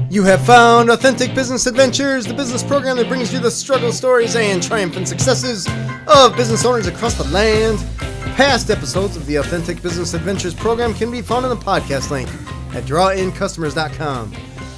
You have found Authentic Business Adventures, the business program that brings you the struggle stories and triumphant successes of business owners across the land. Past episodes of the Authentic Business Adventures program can be found in the podcast link at drawincustomers.com.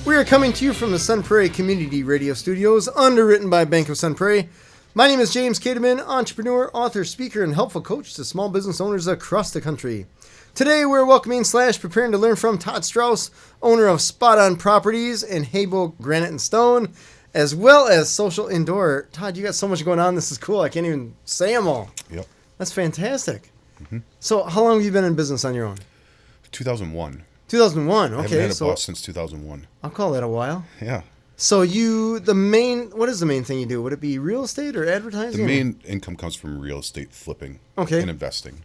We are coming to you from the Sun Prairie Community Radio Studios, underwritten by Bank of Sun Prairie. My name is James Kateman, entrepreneur, author, speaker, and helpful coach to small business owners across the country. Today, we're welcoming / preparing to learn from Todd Strauss, owner of Spot On Properties and Habo Granite and Stone, as well as Social Indoor. Todd, you got so much going on. This is cool. I can't even say them all. Yep. That's fantastic. Mm-hmm. So how long have you been in business on your own? 2001. 2001. Okay. I haven't had a boss since 2001. I'll call that a while. Yeah. So what is the main thing you do? Would it be real estate or advertising? The main income comes from real estate flipping and investing.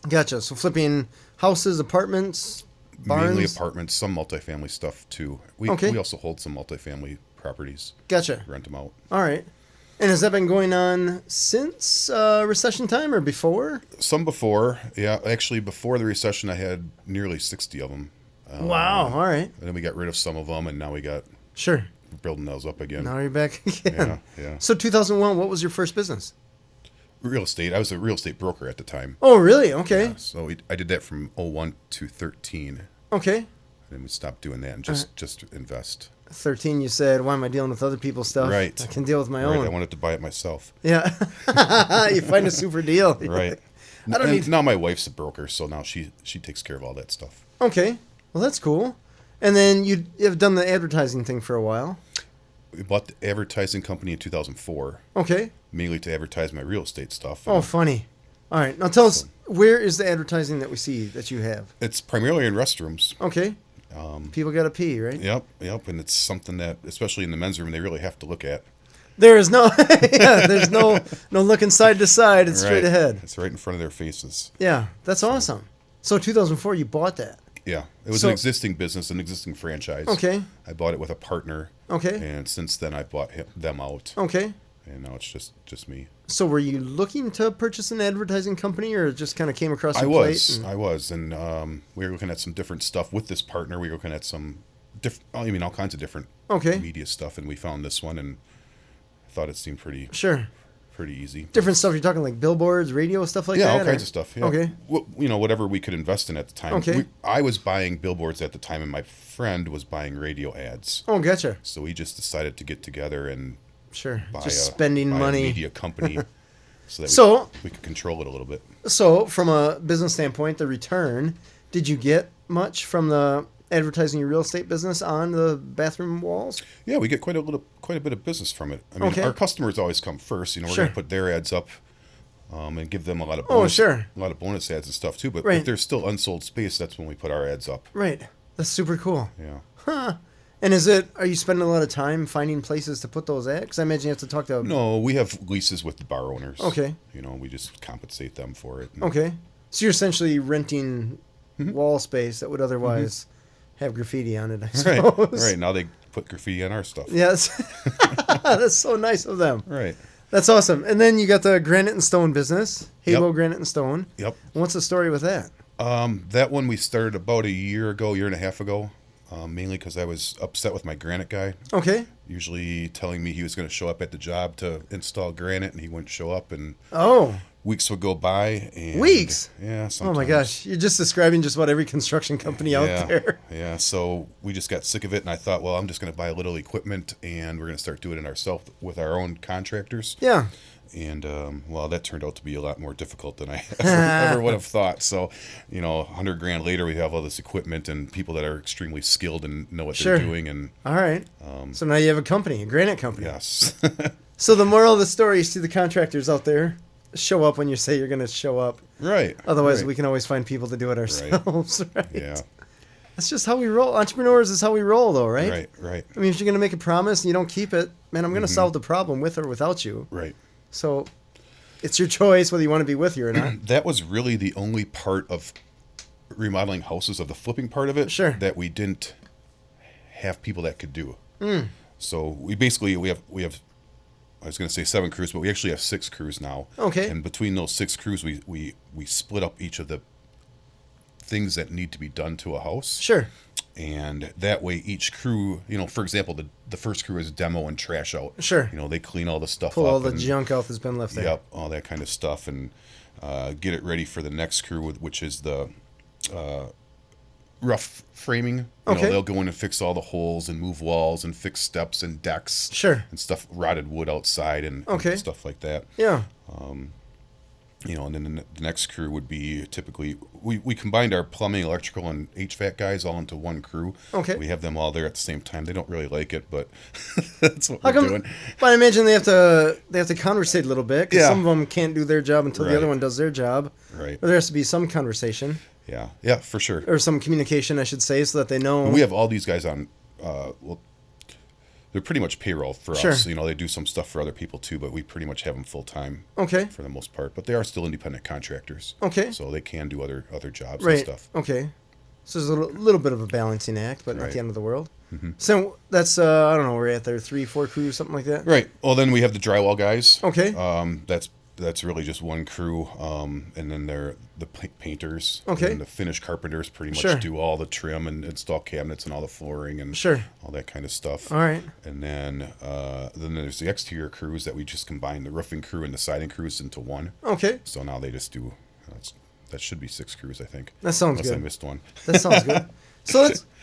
Gotcha. So flipping houses, apartments, barns? Mainly apartments, some multifamily stuff too. We also hold some multifamily properties. Gotcha. Rent them out. All right. And has that been going on since recession time or before? Some before. Yeah. Actually, before the recession, I had nearly 60 of them. Wow. All right. And then we got rid of some of them, and now we're building those up again. Now you're back again. Yeah. So 2001, what was your first business? Real estate. I was a real estate broker at the time. Oh, really? Okay. Yeah, so I did that from 01 to 13. Okay. And then we stopped doing that and just invest. 13, you said, why am I dealing with other people's stuff? Right. I can deal with my own. I wanted to buy it myself. Yeah. You find a super deal. Right. Now my wife's a broker, so now she takes care of all that stuff. Okay. Well, that's cool. And then you have done the advertising thing for a while. We bought the advertising company in 2004. Okay. Mainly to advertise my real estate stuff. Oh, funny. All right. Now tell us, where is the advertising that we see that you have? It's primarily in restrooms. Okay. People got to pee, right? Yep. And it's something that, especially in the men's room, they really have to look at. There is no, there's no looking side to side. It's straight ahead. It's right in front of their faces. Yeah, that's awesome. So 2004, you bought that. Yeah, it was an existing business, an existing franchise. Okay. I bought it with a partner. Okay. And since then, I bought them out. Okay. And now it's just me. So were you looking to purchase an advertising company, or it just kind of came across your plate? I was. And we were looking at some different stuff with this partner. We were looking at some all kinds of different media stuff, and we found this one, and I thought it seemed pretty easy. Different stuff. You're talking like billboards, radio, stuff like that? Yeah, all kinds of stuff. Yeah. Okay. Whatever we could invest in at the time. Okay. I was buying billboards at the time, and my friend was buying radio ads. Oh, gotcha. So we just decided to get together and buy spending money. A media company so that we could control it a little bit. So from a business standpoint, the return, did you get much from the advertising your real estate business on the bathroom walls? Yeah, we get quite a bit of business from it. I mean, our customers always come first. We're going to put their ads up and give them a lot of bonus ads and stuff too. But if there's still unsold space, that's when we put our ads up. Right. That's super cool. Yeah. Huh. And are you spending a lot of time finding places to put those at? Because I imagine you have to talk to... No, we have leases with the bar owners. Okay. We just compensate them for it. Okay. So you're essentially renting wall space that would otherwise have graffiti on it, I suppose. Right. Now they put graffiti on our stuff. Yes. That's so nice of them. Right. That's awesome. And then you got the granite and stone business, Habo Granite and Stone. Yep. What's the story with that? That one we started about a year and a half ago, mainly because I was upset with my granite guy. Okay. Usually telling me he was going to show up at the job to install granite, and he wouldn't show up, and weeks would go by. And weeks? Yeah, sometimes. Oh my gosh. You're just describing just about every construction company out there. Yeah, so we just got sick of it, and I thought, well, I'm just going to buy a little equipment, and we're going to start doing it ourselves with our own contractors. Yeah. And, that turned out to be a lot more difficult than I ever would have thought. So, $100,000 later, we have all this equipment and people that are extremely skilled and know what they're doing. And all right. So now you have a company, a granite company. Yes. So the moral of the story is to the contractors out there, show up when you say you're going to show up. Right. Otherwise, we can always find people to do it ourselves. Right. Yeah. That's just how we roll. Entrepreneurs is how we roll, though, right? Right. I mean, if you're going to make a promise and you don't keep it, man, I'm going to solve the problem with or without you. Right. So it's your choice whether you want to be with you or not. That was really the only part of remodeling houses, of the flipping part of it, that we didn't have people that could do. So we have I was going to say 7 crews, but we actually have 6 crews now. Okay. And between those 6 crews, we split up each of the things that need to be done to a house. Sure. And that way each crew, for example, the first crew is demo and trash out. Sure. They clean all the stuff Pull up. all the junk out that's been left there. Yep, all that kind of stuff. And get it ready for the next crew, which is the rough framing. They'll go in and fix all the holes and move walls and fix steps and decks. Sure. And stuff, rotted wood outside and stuff like that. Yeah. And then the next crew would be typically, we combined our plumbing, electrical, and HVAC guys all into one crew. Okay. We have them all there at the same time. They don't really like it, but that's what we're doing. But I imagine they have to conversate a little bit, because some of them can't do their job until the other one does their job. Right. Or there has to be some conversation. Yeah, for sure. Or some communication, I should say, so that they know. And we have all these guys on, they're pretty much payroll for us. They do some stuff for other people too, but we pretty much have them full time. Okay. For the most part, but they are still independent contractors. Okay. So they can do other jobs and stuff. Okay. So there's a little bit of a balancing act, but not the end of the world. Mm-hmm. So that's I don't know, we're at there 3-4 crews, something like that. Right. Well, then we have the drywall guys. Okay. That's really just one crew, and then they're the painters. Okay. And the finished carpenters pretty much do all the trim and install cabinets and all the flooring and all that kind of stuff. All right. And then there's the exterior crews that we just combined the roofing crew and the siding crews into one. Okay. So now they just do. That should be 6 crews, I think. That sounds good. Unless I missed one. That sounds good.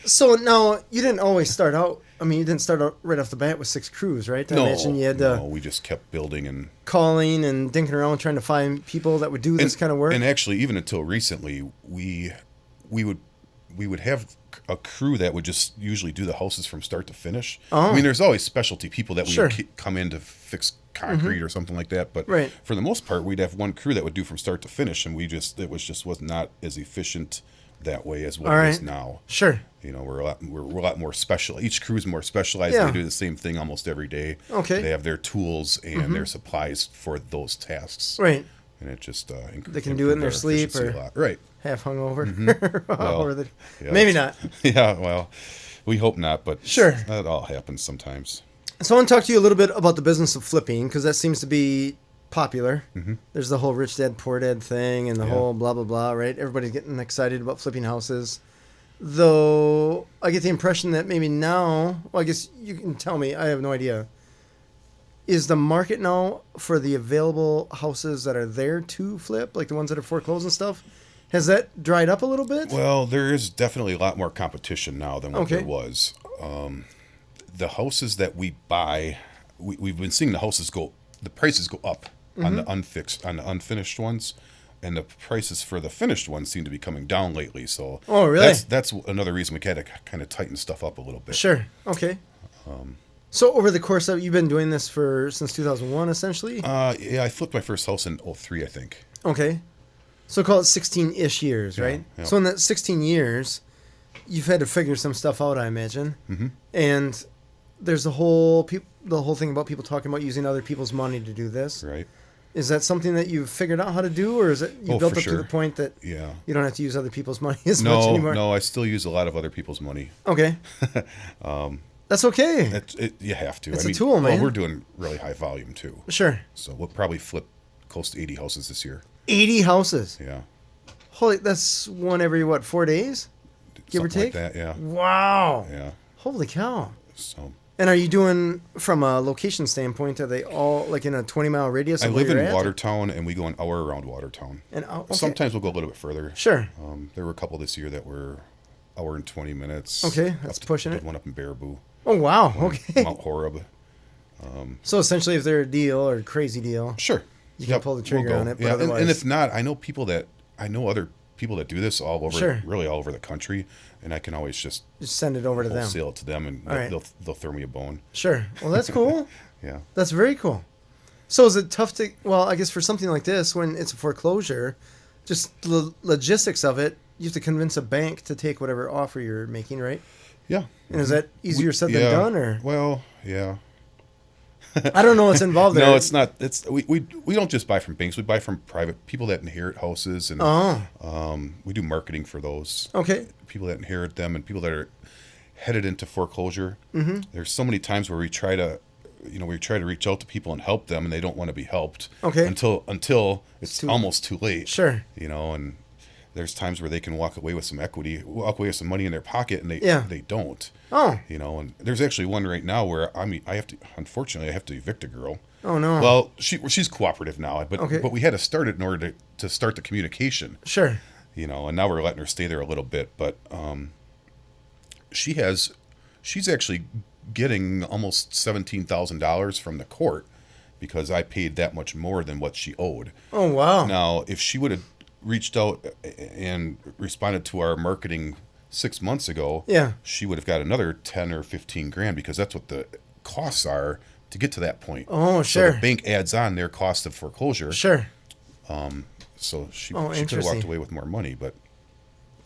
So now you didn't always start out. I mean, you didn't start out right off the bat with 6 crews, right? I imagine you had no, we just kept building and calling and dinking around trying to find people that would do this kind of work. And actually, even until recently, we would have a crew that would just usually do the houses from start to finish. Oh. I mean, there's always specialty people that would come in to fix concrete or something like that, but for the most part, we'd have one crew that would do from start to finish, and it was not as efficient that way as what it is now. Sure. We're a lot more special. Each crew's more specialized. They do the same thing almost every day. Okay. They have their tools and their supplies for those tasks. Right. And it just they can do it in their sleep or half hungover. Mm-hmm. Maybe not. Yeah, well, we hope not, but that all happens sometimes. So I want to talk to you a little bit about the business of flipping, because that seems to be popular. Mm-hmm. There's the whole rich dad, poor dad thing and the whole blah, blah, blah, right? Everybody's getting excited about flipping houses. Though I get the impression that maybe now, well, I guess you can tell me, I have no idea. Is the market now for the available houses that are there to flip, like the ones that are foreclosed and stuff, has that dried up a little bit? Well, there is definitely a lot more competition now than what there was. The houses that we buy, we've been seeing the prices go up on the unfinished ones, and the prices for the finished ones seem to be coming down lately. So really? That's another reason we had to kind of tighten stuff up a little bit. Sure. Okay. So over the course of, you've been doing this since 2001, essentially? Yeah, I flipped my first house in 2003, I think. Okay. So call it 16-ish years, right? Yeah. So in that 16 years, you've had to figure some stuff out, I imagine. Mm-hmm. And there's the whole thing about people talking about using other people's money to do this. Right. Is that something that you've figured out how to do, or is it you built up to the point that you don't have to use other people's money as much anymore? No, I still use a lot of other people's money. Okay. That's okay. You have to. It's a tool, man. Well, we're doing really high volume, too. Sure. So we'll probably flip close to 80 houses this year. 80 houses? Yeah. Holy, that's one every, 4 days? Give or take? Like that, yeah. Wow. Yeah. Holy cow. So. And are you doing, from a location standpoint, are they all like in a 20-mile radius? I live in Watertown, and we go an hour around Watertown. Sometimes we'll go a little bit further. Sure. There were a couple this year that were hour and 20 minutes. Okay, that's pushing it. One up in Baraboo. Oh, wow. Okay. Mount Horeb. So essentially, if they're a deal or a crazy deal, sure, you can pull the trigger on it. But yeah, and if not, I know other people that do this all over, really all over the country, and I can always just send it over to them, wholesale it to them, and they'll throw me a bone. Sure. Well, that's cool. Yeah. That's very cool. So is it tough to? Well, I guess for something like this, when it's a foreclosure, just the logistics of it, you have to convince a bank to take whatever offer you're making, right? Yeah. And is that easier said than done, or? Well, yeah. I don't know what's involved there. No, it's not. We don't just buy from banks. We buy from private people that inherit houses, and we do marketing for those. Okay. People that inherit them and people that are headed into foreclosure. Mm-hmm. There's so many times where we try to reach out to people and help them, and they don't want to be helped. Okay. Until it's almost too late. Sure. And there's times where they can walk away with some money in their pocket, and they don't. Oh. You know, and there's actually one right now where unfortunately, I have to evict a girl. Oh no. Well, she's cooperative now, but we had to start it in order to start the communication. Sure. You know, and now we're letting her stay there a little bit, but she's actually getting almost $17,000 from the court because I paid that much more than what she owed. Oh wow. Now, if she would have reached out and responded to our marketing 6 months ago, she would have got another 10 or 15 grand because that's what the costs are to get to that point. Oh, sure. So the bank adds on their cost of foreclosure. Sure. So she could have walked away with more money, but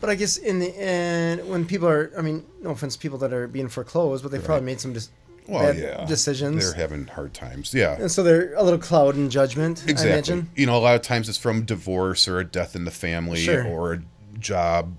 I guess in the end, when people are, I mean, no offense to people that are being foreclosed, but they probably made some bad decisions. They're having hard times, yeah. And so they're a little cloud in judgment, exactly. I imagine. You know, a lot of times it's from divorce or a death in the family or a job.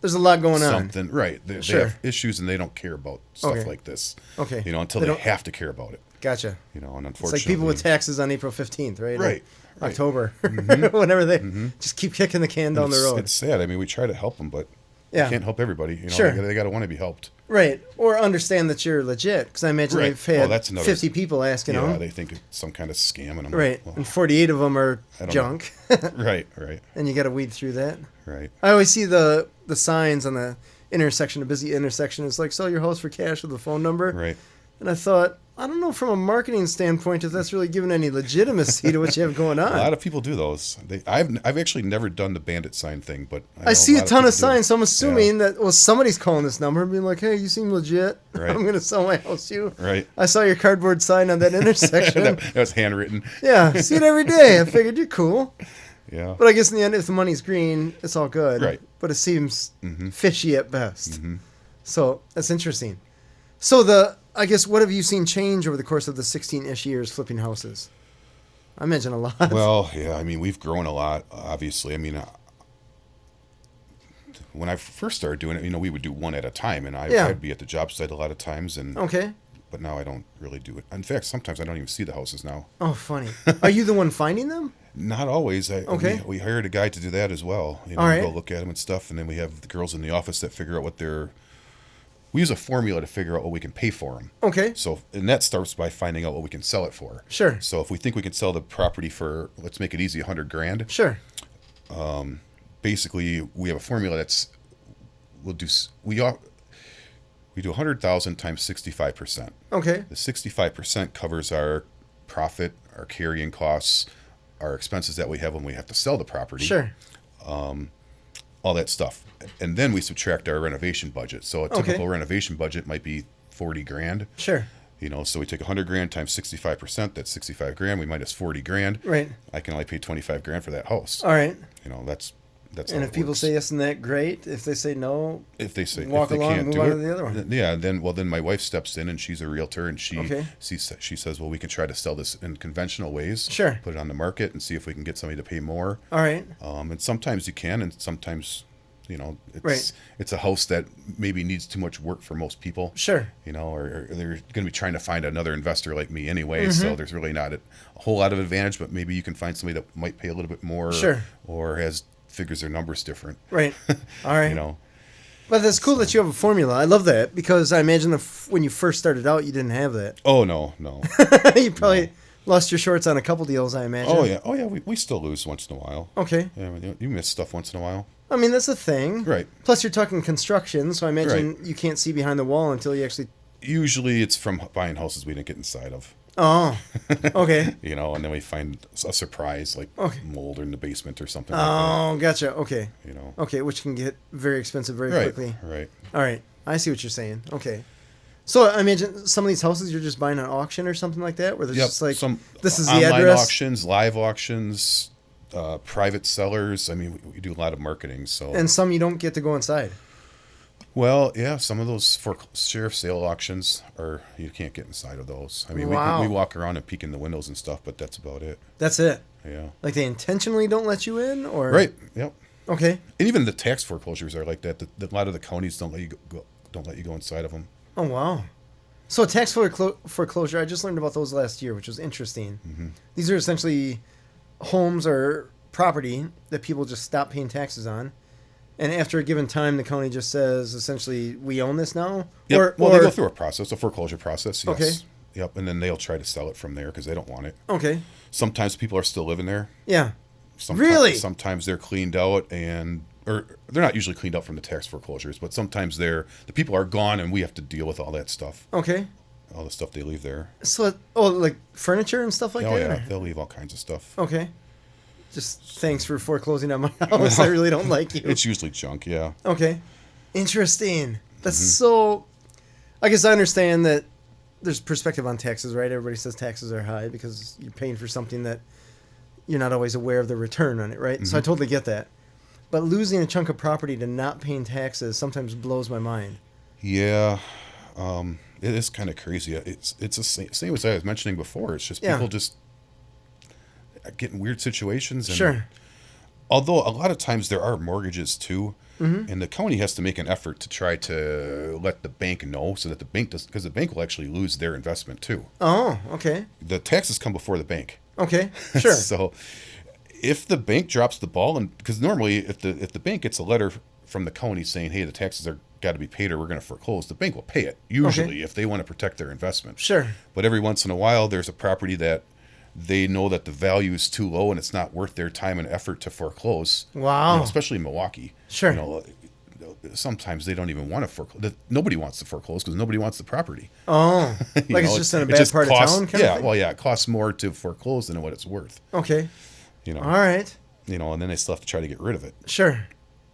There's a lot going on. Something, right. They have issues and they don't care about stuff like this. Okay. You know, until they have to care about it. Gotcha. You know, and unfortunately. It's like people with taxes on April 15th, right? Right. October. Whenever they just keep kicking the can down the road. It's sad. I mean, we try to help them, but you can't help everybody. You know, they got to want to be helped. Right. Or understand that you're legit. Because I imagine they've had 50 people asking them. Yeah, they think it's some kind of scam. And I'm right. Like, and 48 of them are junk. Right. And you got to weed through that. Right. I always see the signs on the intersection, a busy intersection. It's like, sell your house for cash with a phone number. Right. And I thought, I don't know from a marketing standpoint if that's really giving any legitimacy to what you have going on. A lot of people do those. I've actually never done the bandit sign thing, but I see a ton of signs, so I'm assuming that somebody's calling this number and being like, "Hey, you seem legit. Right. I'm going to sell my house to you." Right. I saw your cardboard sign on that intersection. that was handwritten. Yeah, see it every day. I figured you're cool. Yeah. But I guess in the end, if the money's green, it's all good. Right. But it seems fishy at best. So that's interesting. So I guess, what have you seen change over the course of the 16-ish years flipping houses? I imagine a lot. Well, yeah, I mean, we've grown a lot, obviously. I mean, when I first started doing it, you know, we would do one at a time, and I'd be at the job site a lot of times. But now I don't really do it. In fact, sometimes I don't even see the houses now. Oh, funny. Are you the one finding them? Not always. We hired a guy to do that as well. You know, go look at them and stuff, and then we have the girls in the office that figure out we use a formula to figure out what we can pay for them. Okay. So, and that starts by finding out what we can sell it for. Sure. So if we think we can sell the property for, let's make it easy, $100,000. Sure. Basically, we have a formula we do 100,000 times 65%. Okay. The 65% covers our profit, our carrying costs, our expenses that we have when we have to sell the property. Sure. All that stuff. And then we subtract our renovation budget. So a typical renovation budget might be $40,000. Sure. You know, so we take $100,000 times 65%. That's $65,000. We minus $40,000. Right. I can only pay $25,000 for that house. All right. You know, that's. And if people say yes and that, great. If they say no, walk along and move on to the other one. Yeah. Then my wife steps in and she's a realtor and she says, well, we can try to sell this in conventional ways. Sure. Put it on the market and see if we can get somebody to pay more. All right. And sometimes you can, and sometimes. You know, it's a house that maybe needs too much work for most people. Sure. You know, or they're going to be trying to find another investor like me anyway. Mm-hmm. So there's really not a whole lot of advantage, but maybe you can find somebody that might pay a little bit more. Sure. Or figures their numbers different. Right. All right. You know. But that's cool that you have a formula. I love that because I imagine when you first started out, you didn't have that. Oh, no. You probably lost your shorts on a couple deals, I imagine. Oh, yeah. We still lose once in a while. Okay. Yeah, you miss stuff once in a while. I mean, that's a thing. Right. Plus, you're talking construction, so I imagine you can't see behind the wall until you actually... Usually, it's from buying houses we didn't get inside of. Oh, okay. You know, and then we find a surprise, like mold in the basement or something like that. Oh, gotcha. Okay. You know. Okay, which can get very expensive very quickly. Right. All right. I see what you're saying. Okay. So, I imagine some of these houses you're just buying on auction or something like that, where there's just like, this is the address. Online auctions, live auctions... private sellers. I mean, we do a lot of marketing. So, and some you don't get to go inside. Well, yeah, some of those for sheriff sale auctions you can't get inside of those. I mean, we walk around and peek in the windows and stuff, but that's about it. That's it. Yeah. Like they intentionally don't let you in, or right? Yep. Okay. And even the tax foreclosures are like that. A lot of the counties don't let you go inside of them. Oh wow. So tax foreclosure, I just learned about those last year, which was interesting. Mm-hmm. These are essentially homes or property that people just stop paying taxes on, And after a given time, the county just says, essentially, we own this now? Yep. Well, they go through a foreclosure process, yes. Okay. Yep, and then they'll try to sell it from there because they don't want it. Okay. Sometimes people are still living there. Yeah. Really? Sometimes they're cleaned out or they're not usually cleaned out from the tax foreclosures, but sometimes the people are gone and we have to deal with all that stuff. Okay. All the stuff they leave there. So, like furniture and stuff like that? Oh, yeah. They'll leave all kinds of stuff. Okay. Just thanks for foreclosing on my house. I really don't like you. It's usually junk, yeah. Okay. Interesting. That's so... I guess I understand that there's perspective on taxes, right? Everybody says taxes are high because you're paying for something that you're not always aware of the return on it, right? Mm-hmm. So I totally get that. But losing a chunk of property to not paying taxes sometimes blows my mind. Yeah. It is kind of crazy. It's the same as I was mentioning before. It's just people just get in weird situations. And sure. Although a lot of times there are mortgages too, and the county has to make an effort to try to let the bank know so that the bank doesn't, because the bank will actually lose their investment too. Oh, okay. The taxes come before the bank. Okay, sure. So if the bank drops the ball, and because normally if the bank gets a letter from the county saying, hey, the taxes are got to be paid or we're going to foreclose, the bank will pay it usually if they want to protect their investment. Sure. But every once in a while there's a property that they know that the value is too low and it's not worth their time and effort to foreclose. Wow. Especially in Milwaukee. Sure. Sometimes they don't even want to foreclose. Nobody wants to foreclose because nobody wants the property. Oh, like it's just in a bad part of town kind of thing? Well, yeah, it costs more to foreclose than what it's worth. Okay. All right. And then they still have to try to get rid of it. Sure.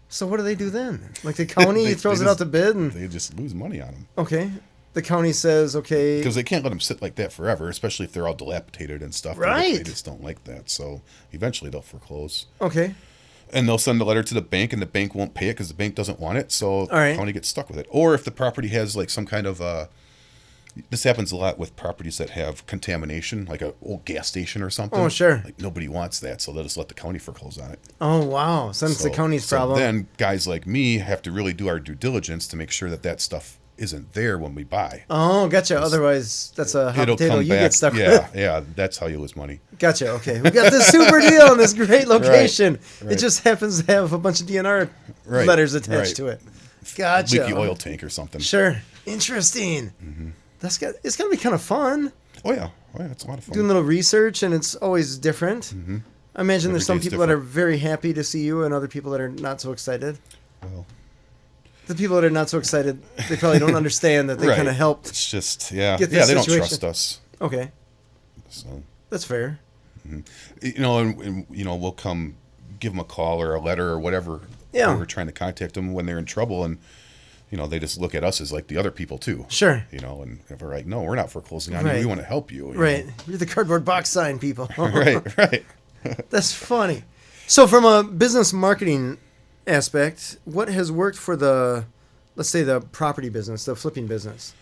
So what do they do then? Like the county throws it out to bid and... They just lose money on them. Okay. The county says, okay... Because they can't let them sit like that forever, especially if they're all dilapidated and stuff. Right. They just don't like that. So eventually they'll foreclose. Okay. And they'll send a letter to the bank, and the bank won't pay it because the bank doesn't want it. So the county gets stuck with it. Or if the property has like some kind of... this happens a lot with properties that have contamination, like an old gas station or something. Oh, sure. Like nobody wants that, so they'll just let the county foreclose on it. Oh, wow. So it's the county's problem. Then guys like me have to really do our due diligence to make sure that stuff isn't there when we buy. Oh, gotcha. Otherwise, that's a hot potato you get stuck with. Yeah, that's how you lose money. Gotcha. Okay. We got this super deal in this great location. Right. It just happens to have a bunch of DNR letters attached to it. Gotcha. Leaky oil tank or something. Sure. Interesting. Mm-hmm. It's got to be kind of fun. Oh, yeah. It's a lot of fun. Doing a little research, and it's always different. Mm-hmm. I imagine there's some people that are very happy to see you and other people that are not so excited. Well... The people that are not so excited, they probably don't understand that they kind of helped. It's just, get this they situation. Don't trust us. Okay. So that's fair. Mm-hmm. And we'll come give them a call or a letter or whatever. Yeah. We're trying to contact them when they're in trouble, and they just look at us as like the other people too. Sure. And if we're like, no, we're not foreclosing on you. We want to help you. Right. You're the cardboard box sign people. Right. That's funny. So from a business marketing aspect, what has worked for let's say the property business, the flipping business?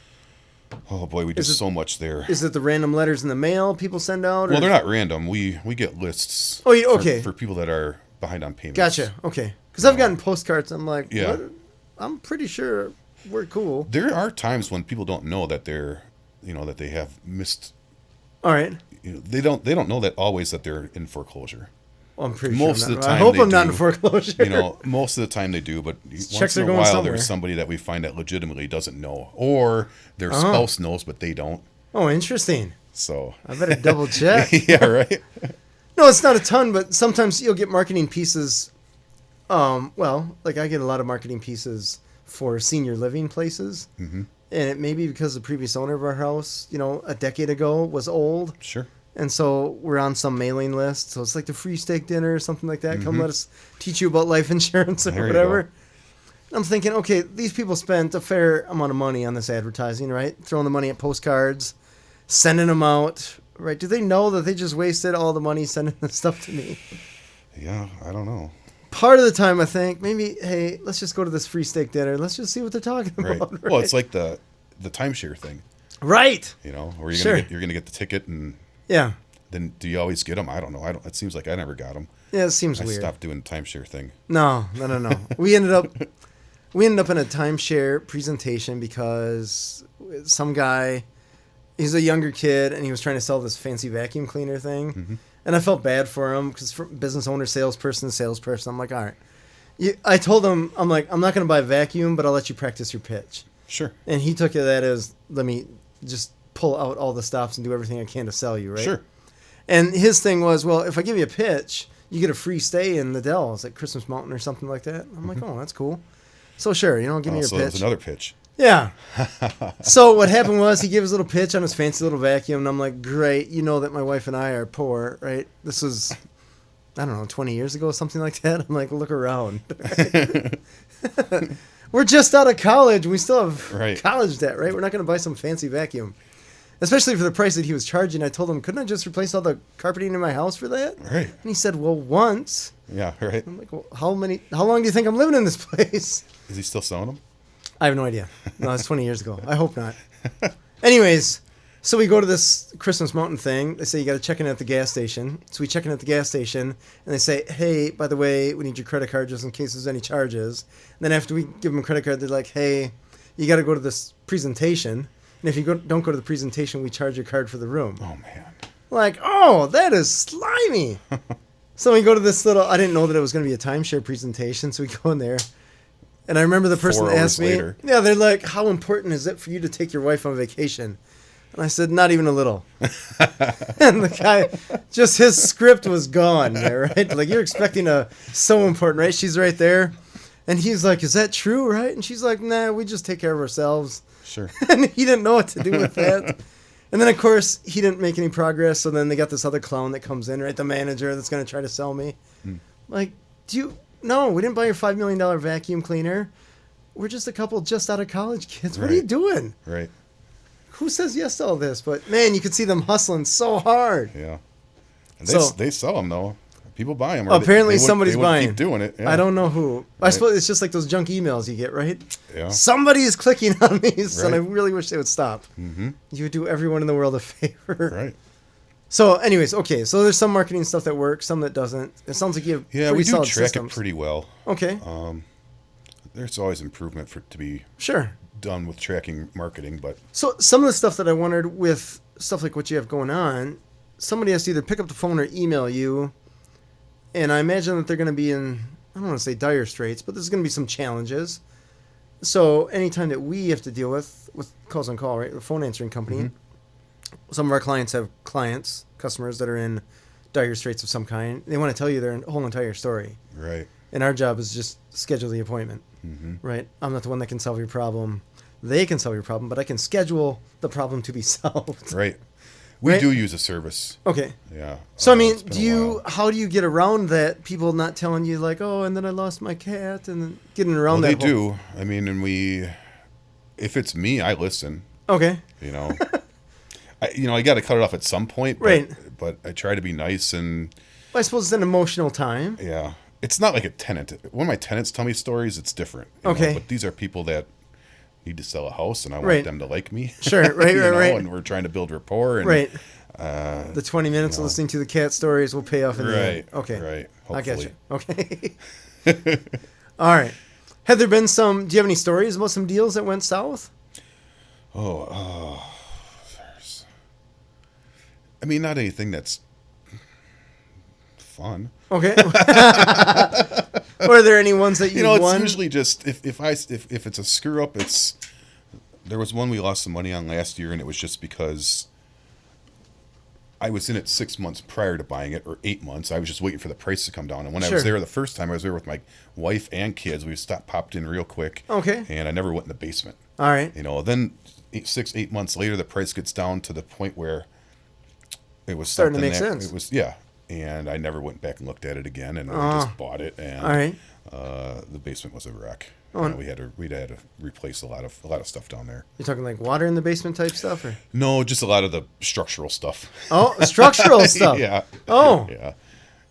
Oh boy, we do so much there. Is it the random letters in the mail people send out? Well, they're not random. We get lists. Oh, okay. For people that are behind on payments. Gotcha. Okay. Because I've gotten postcards. I'm like, what? I'm pretty sure we're cool. There are times when people don't know that they're, that they have missed. All right. They don't know that always that they're in foreclosure. Well, I'm pretty most sure. Of the time I hope I'm not in foreclosure. Most of the time they do, but once in a while there's somebody that we find that legitimately doesn't know, or their spouse knows but they don't. Oh, interesting. So I better double check. Yeah, right. No, it's not a ton, but sometimes you'll get marketing pieces. Like I get a lot of marketing pieces for senior living places, and it may be because the previous owner of our house, a decade ago was old. Sure. And so we're on some mailing list. So it's like the free steak dinner or something like that. Come let us teach you about life insurance or whatever. I'm thinking, okay, these people spent a fair amount of money on this advertising, right? Throwing the money at postcards, sending them out, right? Do they know that they just wasted all the money sending the stuff to me? Yeah, I don't know. Part of the time I think, maybe, hey, let's just go to this free steak dinner. Let's just see what they're talking about. Right? Well, it's like the timeshare thing. Right. Where you're going to get the ticket and... Yeah. Then do you always get them? I don't know. It seems like I never got them. Yeah, it seems weird. I stopped doing the timeshare thing. No. We ended up in a timeshare presentation because some guy, he's a younger kid, and he was trying to sell this fancy vacuum cleaner thing. And I felt bad for him because business owner, salesperson. I'm like, all right. I told him, I'm like, I'm not going to buy a vacuum, but I'll let you practice your pitch. Sure. And he took that as, let me just pull out all the stops and do everything I can to sell you, right? Sure. And his thing was, well, if I give you a pitch, you get a free stay in the Dells at Christmas Mountain or something like that. I'm like, oh, that's cool. So sure, give me your so pitch. That was another pitch. Yeah. So what happened was he gave his little pitch on his fancy little vacuum, and I'm like, great, you know that my wife and I are poor, right? This was, I don't know, 20 years ago, something like that. I'm like, look around. We're just out of college. We still have college debt, right? We're not going to buy some fancy vacuum. Especially for the price that he was charging. I told him, couldn't I just replace all the carpeting in my house for that? Right. And he said, well, once. Yeah, right. I'm like, well, how long do you think I'm living in this place? Is he still selling them? I have no idea. No, it's 20 years ago. I hope not. Anyways, so we go to this Christmas Mountain thing. They say you got to check in at the gas station. So we check in at the gas station, and they say, hey, by the way, we need your credit card just in case there's any charges. And then after we give them a credit card, they're like, hey, you got to go to this presentation. And if you don't go to the presentation, we charge your card for the room. Oh, man. Like, oh, that is slimy. So we go to this I didn't know that it was going to be a timeshare presentation. So we go in there. And I remember the person that asked me, yeah, they're like, how important is it for you to take your wife on vacation? And I said, not even a little. And the guy, just his script was gone there, right? Like, you're expecting so important, right? She's right there. And he's like, is that true, right? And she's like, nah, we just take care of ourselves. Sure. And he didn't know what to do with that. And then, of course, he didn't make any progress. So then they got this other clown that comes in, right? The manager that's going to try to sell me. Like, no, we didn't buy your $5 million vacuum cleaner. We're just a couple just out of college kids. What are you doing? Right. Who says yes to all this? But, man, you could see them hustling so hard. Yeah. And they sell them, though. People buy them. Apparently somebody's buying. Keep doing it. Yeah. I don't know who. I suppose it's just like those junk emails you get, right? Yeah. Somebody is clicking on these, and I really wish they would stop. Mm-hmm. You would do everyone in the world a favor. Right. So, anyways, okay. So there's some marketing stuff that works, some that doesn't. It sounds like you have we do track systems. It pretty well. Okay. There's always improvement to be done with tracking marketing, but so some of the stuff that I wondered with stuff like what you have going on, somebody has to either pick up the phone or email you, and I imagine that they're going to be in, I don't want to say dire straits, but there's going to be some challenges. So anytime that we have to deal with calls on call, right, the phone answering company, some of our clients have customers that are in dire straits of some kind. They want to tell you their whole entire story. Right. And our job is just schedule the appointment. Right. I'm not the one that can solve your problem. They can solve your problem, but I can schedule the problem to be solved. Right. We do use a service. Okay. Yeah. So, I mean, how do you get around that? People not telling you like, oh, and then I lost my cat, and then getting around that. They do. I mean, and if it's me, I listen. Okay. I got to cut it off at some point. But, right. But I try to be nice and. Well, I suppose it's an emotional time. Yeah. It's not like a tenant. When my tenants tell me stories, it's different. Okay. But these are people that need to sell a house, and I want them to like me. Sure, right. And we're trying to build rapport. And, the 20 minutes of listening to the cat stories will pay off in the end. Okay. Right. Hopefully. I get you. Okay. All right. Have there been do you have any stories about some deals that went south? Not anything that's fun. Okay. Or are there any ones that you won? It's usually just if it's a screw up, there was one we lost some money on last year, and it was just because I was in it 6 months prior to buying it, or 8 months. I was just waiting for the price to come down. And when I was there the first time, I was there with my wife and kids. We popped in real quick. Okay. And I never went in the basement. All right. Then 8 months later, the price gets down to the point where it was starting to make sense. It was, and I never went back and looked at it again, and we just bought it. And all right. The basement was a wreck. Oh. We had to replace a lot of stuff down there. You're talking like water in the basement type stuff, or no, just a lot of the structural stuff. Oh, structural stuff. Yeah. Oh. Yeah.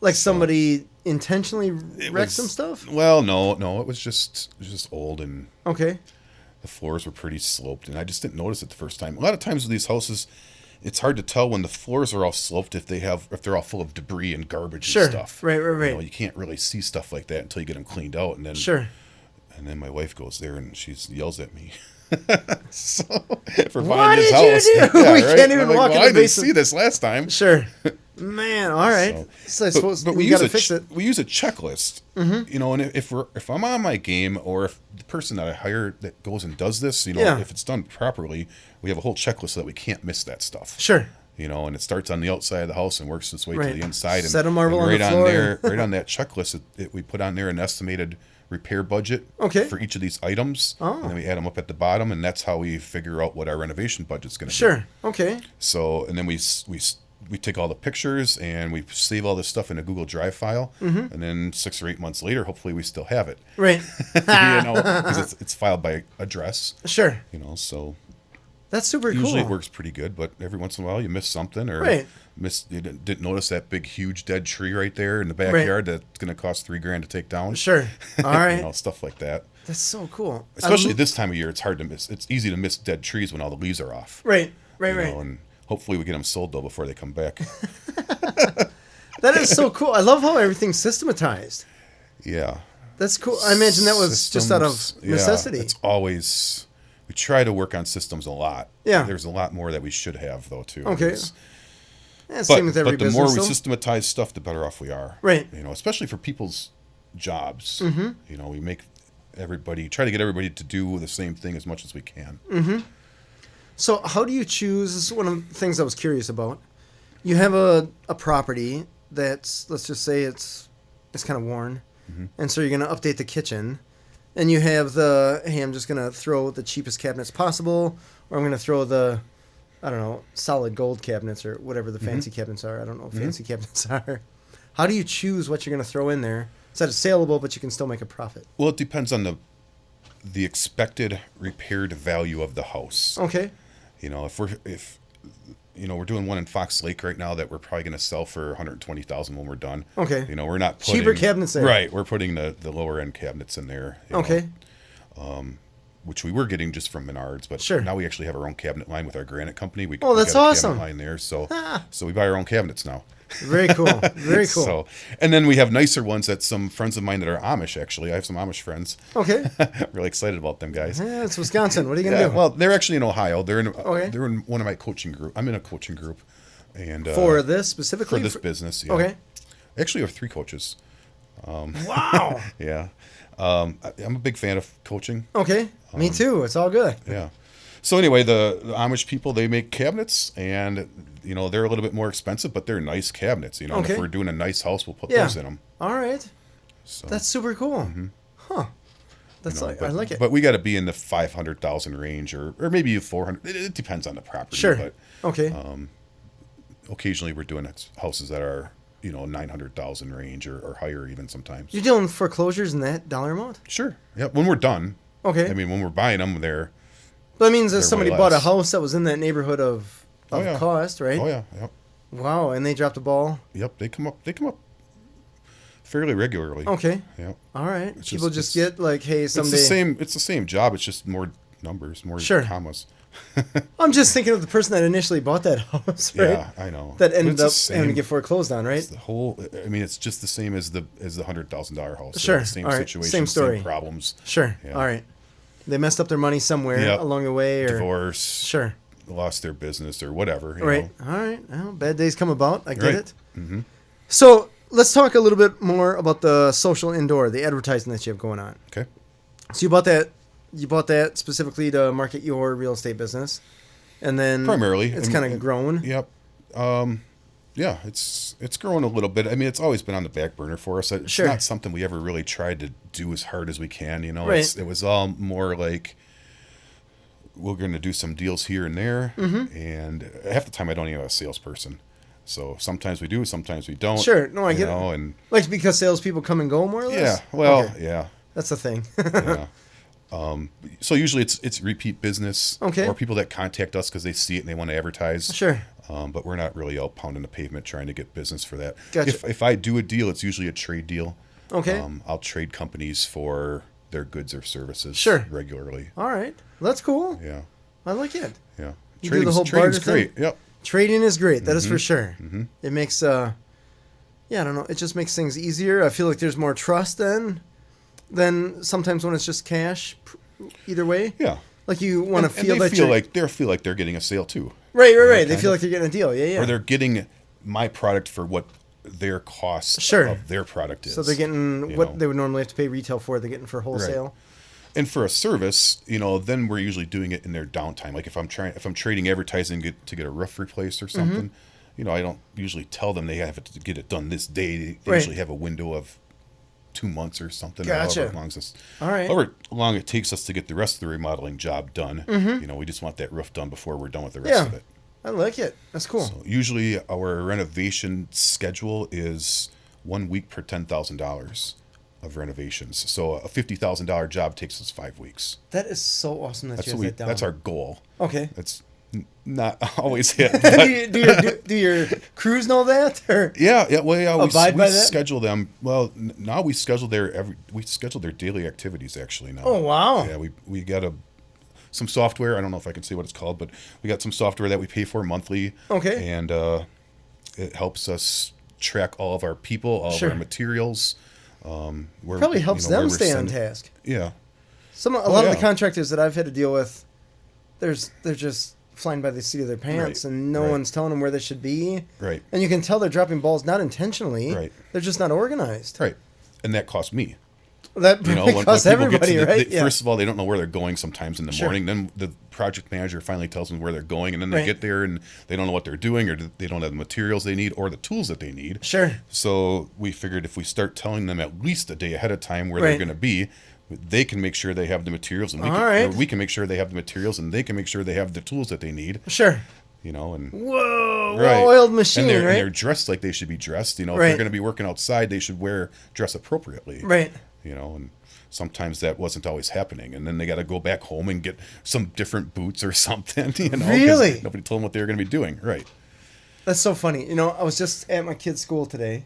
Like somebody intentionally wrecked some stuff? Well, no, it was just old, and okay. The floors were pretty sloped, and I just didn't notice it the first time. A lot of times with these houses, it's hard to tell when the floors are all sloped if they're all full of debris and garbage and stuff. Right. You can't really see stuff like that until you get them cleaned out, and then And then my wife goes there and she yells at me. So, for buying this house. What did you do? We can't even walk in the basement. I didn't see this last time. Sure. Man, all right. So I suppose but we got to fix it. We use a checklist, you know. And if I'm on my game, or if the person that I hire that goes and does this, you know, if it's done properly, we have a whole checklist so that we can't miss that stuff. Sure. You know, and it starts on the outside of the house and works its way to the inside. And, set a marble and on the floor. Right on that checklist, we put on there an estimated repair budget for each of these items, and then we add them up at the bottom, and that's how we figure out what our renovation budget's going to be. Sure. Okay. So, and then we take all the pictures and we save all this stuff in a Google Drive file, and then 6 or 8 months later, hopefully we still have it. Right. You know, because it's filed by address. Sure. You know, so that's super cool. Usually it works pretty good, but every once in a while you miss something, or you didn't notice that big, huge dead tree right there in the backyard that's going to cost $3,000 to take down. Sure. All right. You know, stuff like that. That's so cool. Especially this time of year, it's hard to miss. It's easy to miss dead trees when all the leaves are off. Right. You know, and hopefully we get them sold though before they come back. That is so cool. I love how everything's systematized. Yeah. That's cool. I imagine that was just out of necessity. It's always. We try to work on systems a lot. Yeah. There's a lot more that we should have, though, too. Okay. Same with every but the more we systematize stuff, the better off we are. Right. You know, especially for people's jobs. Mm-hmm. You know, we try to get everybody to do the same thing as much as we can. Mm-hmm. So how do you choose? This is one of the things I was curious about. You have a property that's, let's just say it's kind of worn. Mm-hmm. And so you're going to update the kitchen. And you have hey, I'm just going to throw the cheapest cabinets possible, or I'm going to throw the, I don't know, solid gold cabinets or whatever the fancy cabinets are. I don't know what fancy cabinets are. How do you choose what you're going to throw in there so that it's saleable, but you can still make a profit? Well, it depends on the expected repaired value of the house. Okay. You know, if we're doing one in Fox Lake right now that we're probably going to sell for $120,000 when we're done. Okay. You know, we're not putting cheaper cabinets there. Right. We're putting the lower end cabinets in there. Okay. Which we were getting just from Menards, but now we actually have our own cabinet line with our granite company. That's awesome. Cabinet line there, so we buy our own cabinets now. Very cool. Very cool. So, and then we have nicer ones that some friends of mine that are Amish, actually. I have some Amish friends. Okay. Really excited about them guys. Yeah, it's Wisconsin. What are you going to do? Well, they're actually in Ohio. They're in one of my coaching group. I'm in a coaching group. And for this specifically? For this business, yeah. Okay. Actually, we have 3 coaches. Wow. Yeah. I'm a big fan of coaching. Okay. Me too. It's all good. Yeah. So anyway, the Amish people, they make cabinets, and you know they're a little bit more expensive, but they're nice cabinets. You know, and if we're doing a nice house, we'll put those in them. All right. So that's super cool. Mm-hmm. Huh. That's I like it. But we got to be in the 500,000 range, or maybe 400. It depends on the property. Sure. But, okay. Occasionally, we're doing houses that are 900,000 range or higher even sometimes. You're doing foreclosures in that dollar amount? Sure. Yeah. When we're done. Okay. I mean, when we're buying them, they're. But that means if somebody bought a house that was in that neighborhood of cost, right? Oh yeah. Yep. Wow, and they dropped the ball. Yep. They come up fairly regularly. Okay. Yep. All right. People just get like, hey, someday. It's the same job. It's just more numbers, more commas. I'm just thinking of the person that initially bought that house, right? Yeah, I know. That ended up having to get foreclosed on, right? It's the whole. I mean, it's just the same as the $100,000 house. Sure. The same situation. Same story. Same problems. Sure. Yeah. All right. They messed up their money somewhere along the way, or divorce. Sure. Lost their business or whatever. You right. know. All right. Well, bad days come about. I get it. Mm-hmm. So let's talk a little bit more about the social indoor, the advertising that you have going on. Okay. So you bought that. You bought that specifically to market your real estate business, and then primarily it's kind of grown. Yep. Yeah, it's grown a little bit. I mean, it's always been on the back burner for us. It's not something we ever really tried to do as hard as we can. You know, right. It was all more like we're going to do some deals here and there, and half the time I don't even have a salesperson. So sometimes we do, sometimes we don't. Sure, no, I get it. And like because salespeople come and go more or less. Yeah, well, yeah, that's the thing. Yeah. So usually it's repeat business, or people that contact us because they see it and they want to advertise. Sure. But we're not really out pounding the pavement trying to get business for that. Gotcha. If I do a deal, it's usually a trade deal. Okay. I'll trade companies for their goods or services regularly. All right. Well, that's cool. Yeah. I like it. Yeah. Trading's great. Yep. Trading is great. That is for sure. Mm-hmm. It makes, I don't know. It just makes things easier. I feel like there's more trust than sometimes when it's just cash either way. Yeah. Like you want to feel like they feel like they're getting a sale too. Right. They feel like they're getting a deal. Yeah. Or they're getting my product for what their cost Sure. of their product is. So they're getting what they would normally have to pay retail for. They're getting for wholesale. Right. And for a service, then we're usually doing it in their downtime. Like if I'm trading advertising to get a roof replaced or something, I don't usually tell them they have to get it done this day. They usually have a window of 2 months or something. Gotcha. However long it takes us to get the rest of the remodeling job done. We just want that roof done before we're done with the rest of it. I like it. That's cool. So usually our renovation schedule is 1 week per $10,000 of renovations. So a $50,000 job takes us 5 weeks. That is so awesome that you have that down. That's our goal. Okay. That's not always hit. do your crews know that? Or yeah. Well, we that? schedule them. Well, now we schedule their daily activities actually now. Oh wow. Yeah, we got some software. I don't know if I can say what it's called, but we got some software that we pay for monthly. Okay. And it helps us track all of our people, all of our materials. Probably helps them stay on task. Yeah. A lot of the contractors that I've had to deal with, they're just flying by the seat of their pants, and no one's telling them where they should be. Right. And you can tell they're dropping balls not intentionally. Right. They're just not organized. Right. And that costs me. That costs everybody, right? First of all, they don't know where they're going sometimes in the morning. Then the project manager finally tells them where they're going, and then they get there and they don't know what they're doing, or they don't have the materials they need or the tools that they need. Sure. So we figured if we start telling them at least a day ahead of time where they're going to be, they can make sure they have the materials, and we can make sure they have the materials, and they can make sure they have the tools that they need. Sure. And whoa, well-oiled machine, and they're dressed like they should be dressed. If they're going to be working outside, they should dress appropriately. Right. And sometimes that wasn't always happening, and then they got to go back home and get some different boots or something. Really? Nobody told them what they were going to be doing. Right. That's so funny. I was just at my kid's school today,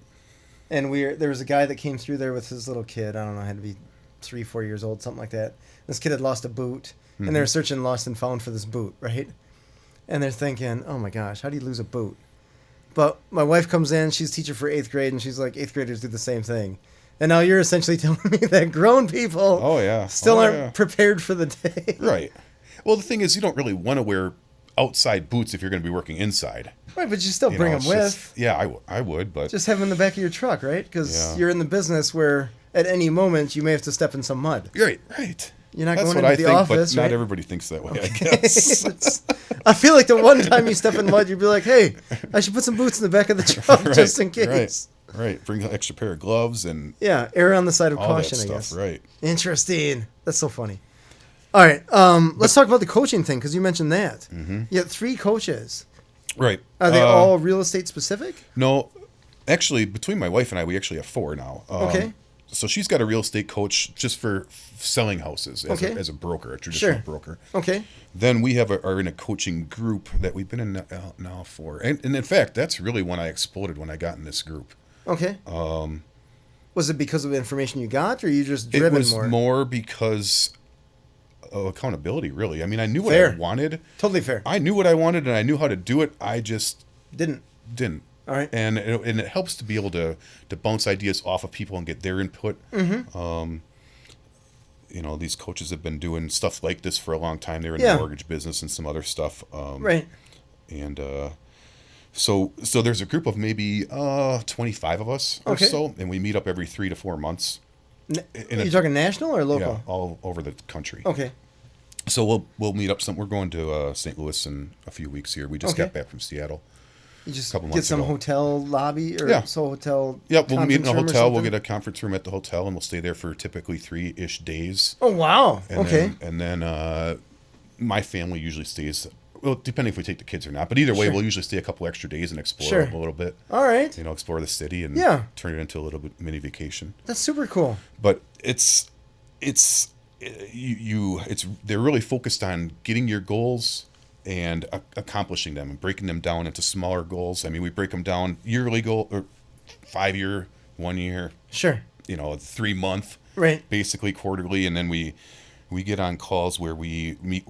and there was a guy that came through there with his little kid. I don't know, had to be 3-4 years old, something like that. This kid had lost a boot, and they were searching lost and found for this boot, right? And they're thinking, oh my gosh, how do you lose a boot? But my wife comes in, she's teacher for 8th grade, and she's like, 8th graders do the same thing. And now you're essentially telling me that grown people still aren't prepared for the day. Right. Well, the thing is, you don't really want to wear outside boots if you're going to be working inside. Right, but you still bring them with. I would, but... Just have them in the back of your truck, right? Because you're in the business where at any moment you may have to step in some mud. Right. You're not That's going what into I the think, office, but right? not everybody thinks that way, I guess. I feel like the one time you step in mud, you'd be like, hey, I should put some boots in the back of the truck just in case. Right. Bring an extra pair of gloves and... Yeah, err on the side of caution, I guess. Right. Interesting. That's so funny. All right, let's talk about the coaching thing, because you mentioned that. Mm-hmm. You have 3 coaches. Right. Are they all real estate specific? No. Actually, between my wife and I, we actually have 4 now. Okay. So she's got a real estate coach just for selling houses as a broker, a traditional broker. Okay. Then we are in a coaching group that we've been in now for. And in fact, that's really when I exploded when I got in this group. Okay. Was it because of the information you got, or you just driven more? It was more because of accountability, really. I mean, I knew what I wanted. Totally fair. I knew what I wanted, and I knew how to do it. I just didn't. All right. And it helps to be able to bounce ideas off of people and get their input. Mm-hmm. These coaches have been doing stuff like this for a long time. They're in the mortgage business and some other stuff. Right. And so there's a group of maybe 25 of us or so, and we meet up every 3 to 4 months. Are you talking national or local? Yeah, all over the country. Okay. So we'll meet up. We're going to St. Louis in a few weeks here. We just got back from Seattle. You just get some hotel lobby or hotel. Yeah, we'll meet in a hotel. We'll get a conference room at the hotel, and we'll stay there for typically 3-ish days. Oh wow! And then my family usually stays. Well, depending if we take the kids or not, but either way, we'll usually stay a couple extra days and explore a little bit. All right. Explore the city and turn it into a little bit mini vacation. That's super cool. But they're really focused on getting your goals and accomplishing them and breaking them down into smaller goals. I mean, we break them down yearly goal or 5-year, 1 year. Sure. 3 month. Right. Basically quarterly, and then we get on calls where we meet.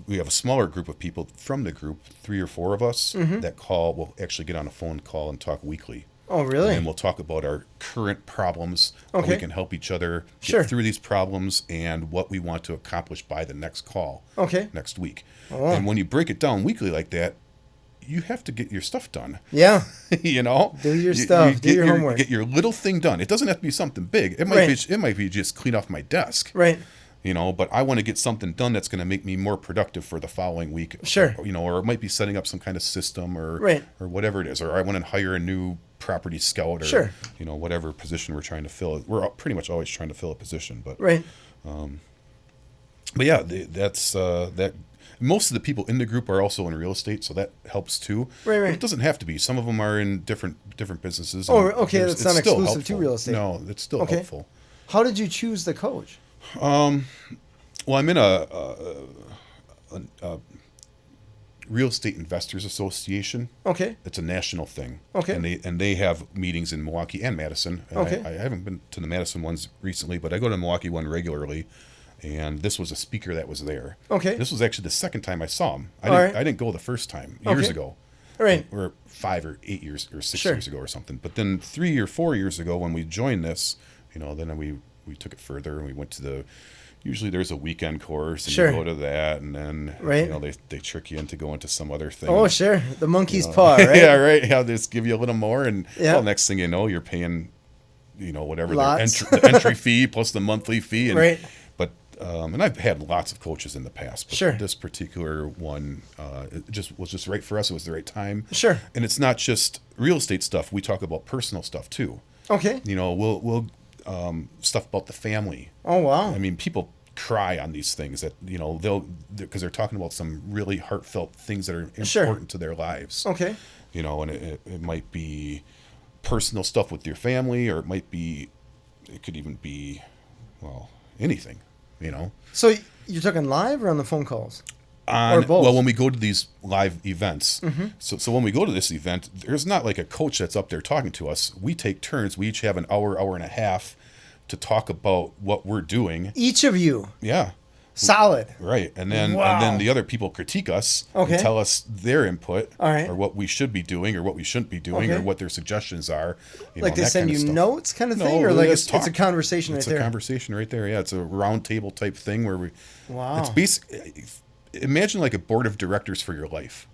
We have a smaller group of people from the group, 3 or 4 of us that call. We'll actually get on a phone call and talk weekly. Oh, really? And we'll talk about our current problems, how we can help each other get through these problems, and what we want to accomplish by the next call next week. Oh. And when you break it down weekly like that, you have to get your stuff done. Yeah. You know, do your stuff. Do your homework. Get your little thing done. It doesn't have to be something big. It might be just clean off my desk. Right. You know, but I want to get something done that's going to make me more productive for the following week. Sure. You know, or it might be setting up some kind of system or whatever it is. Or I want to hire a new property scout or, you know, whatever position we're trying to fill. We're pretty much always trying to fill a position. But but yeah, that's that. Most of the people in the group are also in real estate, so that helps too. Right. But it doesn't have to be. Some of them are in different businesses. Oh, okay. That's not exclusive to real estate. No, it's still helpful. How did you choose the coach? Well, I'm in a Real Estate Investors Association. Okay. It's a national thing. Okay. And they have meetings in Milwaukee and Madison. And I haven't been to the Madison ones recently, but I go to the Milwaukee one regularly. And this was a speaker that was there. Okay. This was actually the second time I saw him. I didn't go the first time, years ago. Right. Or 5 or 8 years or 6 years ago or something. But then 3 or 4 years ago when we joined this, you know, then we took it further and we went to usually there's a weekend course and you go to that and then, you know, they trick you into going to some other thing. Oh, sure. The monkey's paw, right? Yeah, right. Yeah, they just give you a little more and well, next thing you know, you're paying, you know, whatever the entry fee plus the monthly fee. And, but, and I've had lots of coaches in the past, but this particular one, it was just right for us. It was the right time. Sure. And it's not just real estate stuff. We talk about personal stuff too. Okay. You know, we'll stuff about the family. Oh, wow. I mean, people cry on these things that, you know, because they're talking about some really heartfelt things that are important to their lives. Okay. You know, and it might be personal stuff with your family, or it could even be, well, anything, you know. So you're talking live or on the phone calls? Or both? Well, when we go to these live events, so when we go to this event, there's not like a coach that's up there talking to us. We take turns. We each have an hour and a half to talk about what we're doing. Each of you? Yeah. Solid. Right. And then the other people critique us and tell us their input or what we should be doing or what we shouldn't be doing or what their suggestions are. Like they send you notes kind of thing? Or like it's a conversation right there? It's a conversation right there. Yeah. It's a round table type thing where Wow. It's basically, imagine like a board of directors for your life.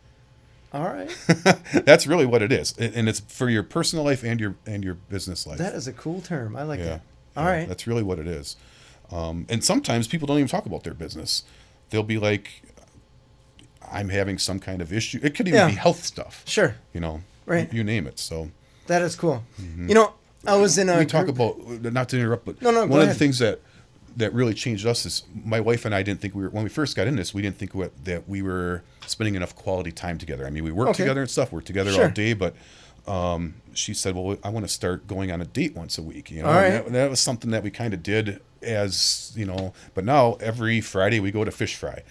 All right. That's really what it is. And it's for your personal life and your business life. That is a cool term. I like that. All right. That's really what it is. And sometimes people don't even talk about their business. They'll be like, I'm having some kind of issue. It could even be health stuff. Sure. You know, right. You name it. So that is cool. You know, I was in a we talk about, not to interrupt, but one of the things that really changed us is my wife and I didn't think when we first got in this, we didn't think that we were spending enough quality time together. I mean, we work together and stuff. We're together all day, but she said, well, I want to start going on a date once a week. You know, and that was something that we kind of did as, you know, but now every Friday we go to fish fry.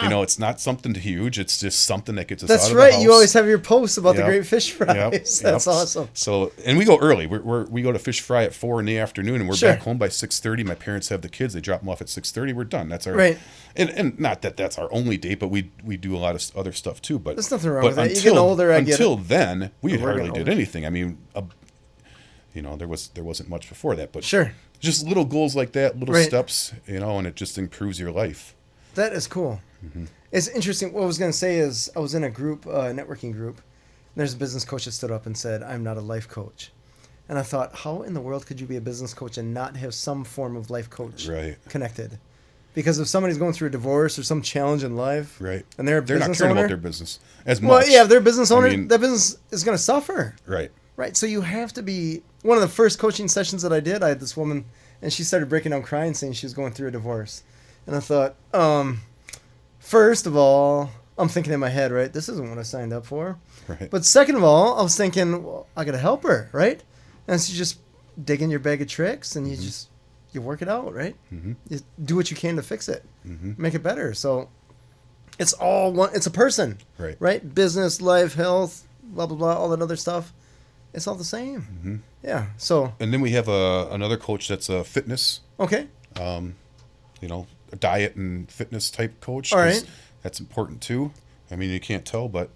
You know, it's not something huge. It's just something that gets us out of the house. That's right. You always have your posts about the great fish fries. That's awesome. So, and we go early. We go to fish fry at 4 p.m, and we're back home by 6:30. My parents have the kids. They drop them off at 6:30. We're done. That's our And not that that's our only date, but we do a lot of other stuff too. But there's nothing wrong with that. You get older, I get it. Until then, we hardly did anything. I mean, you know, there wasn't much before that, but just little goals like that, little steps, you know, and it just improves your life. That is cool. It's interesting. What I was going to say is I was in a group, networking group. And there's a business coach that stood up and said, I'm not a life coach. And I thought, how in the world could you be a business coach and not have some form of life coach connected? Because if somebody's going through a divorce or some challenge in life, and they're not caring about their business as much. Well, yeah, if they're a business owner, that business is going to suffer. Right. So you have to be. One of the first coaching sessions that I did, I had this woman, and she started breaking down crying, saying she was going through a divorce. And I thought, first of all, I'm thinking in my head, right, this isn't what I signed up for. Right. But second of all, I was thinking, well, I got to help her, right? And so you just dig in your bag of tricks, and you work it out, right? You do what you can to fix it, make it better. So it's all one. It's a person, right? Business, life, health, blah blah blah, all that other stuff. It's all the same. Yeah. So. And then we have another coach that's a fitness. Okay. You know, a diet and fitness type coach. All right. That's important too. I mean, you can't tell, but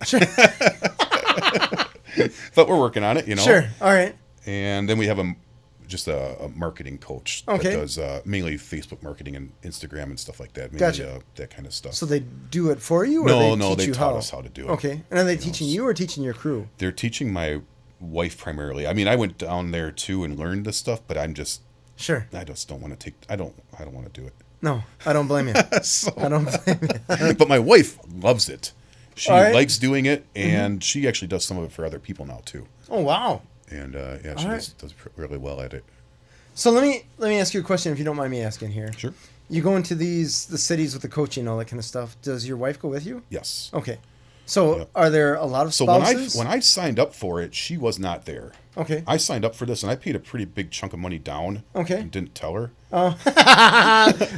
but we're working on it. You know. Sure. All right. And then we have just a marketing coach Okay. that does mainly Facebook marketing and Instagram and stuff like that. Mainly, Gotcha. That kind of stuff. So they do it for you, or No, teach they you taught how? us how to do it. Okay, and are they teaching you or teaching your crew? They're teaching my wife primarily. I mean, I went down there too and learned this stuff, but I just don't want to take. I don't want to do it. No, I don't blame you. I don't blame you. But my wife loves it. She All right. likes doing it, and she actually does some of it for other people now too. Oh wow! And she does really well at it. So let me ask you a question, if you don't mind me asking here. Sure. You go into the cities with the coaching and all that kind of stuff. Does your wife go with you? Yes. Okay. So are there a lot of spouses? So when I signed up for it, she was not there. Okay. I signed up for this, and I paid a pretty big chunk of money down. Okay. And didn't tell her. Oh.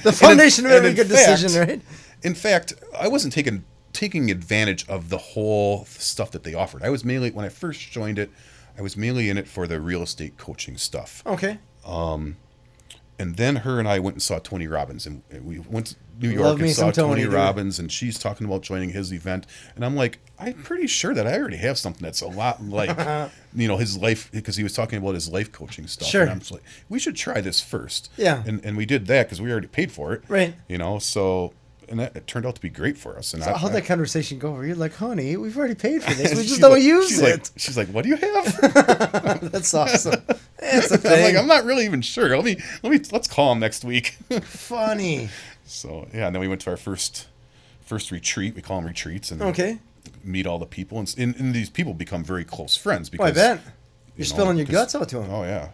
The foundation of every good decision, right? In fact, I wasn't taking advantage of the whole stuff that they offered. I was mainly, when I first joined it, I was mainly in it for the real estate coaching stuff. Okay. And then her and I went and saw Tony Robbins, and we went to New York and saw Tony Robbins, and she's talking about joining his event, and I'm like, I'm pretty sure that I already have something that's a lot like, his life, because he was talking about his life coaching stuff. Sure. And I'm just like, we should try this first. Yeah. And we did that because we already paid for it. Right. So. And that it turned out to be great for us. And so how'd that conversation go? You're like, honey, we've already paid for this. We just she's don't like, use it. She's like, what do you have? That's awesome. That's a thing. I'm like, I'm not really even sure. Let's call him next week. Funny. So yeah, and then we went to our first retreat. We call them retreats, and meet all the people, and these people become very close friends because I bet you're spilling your guts out to them. Oh yeah.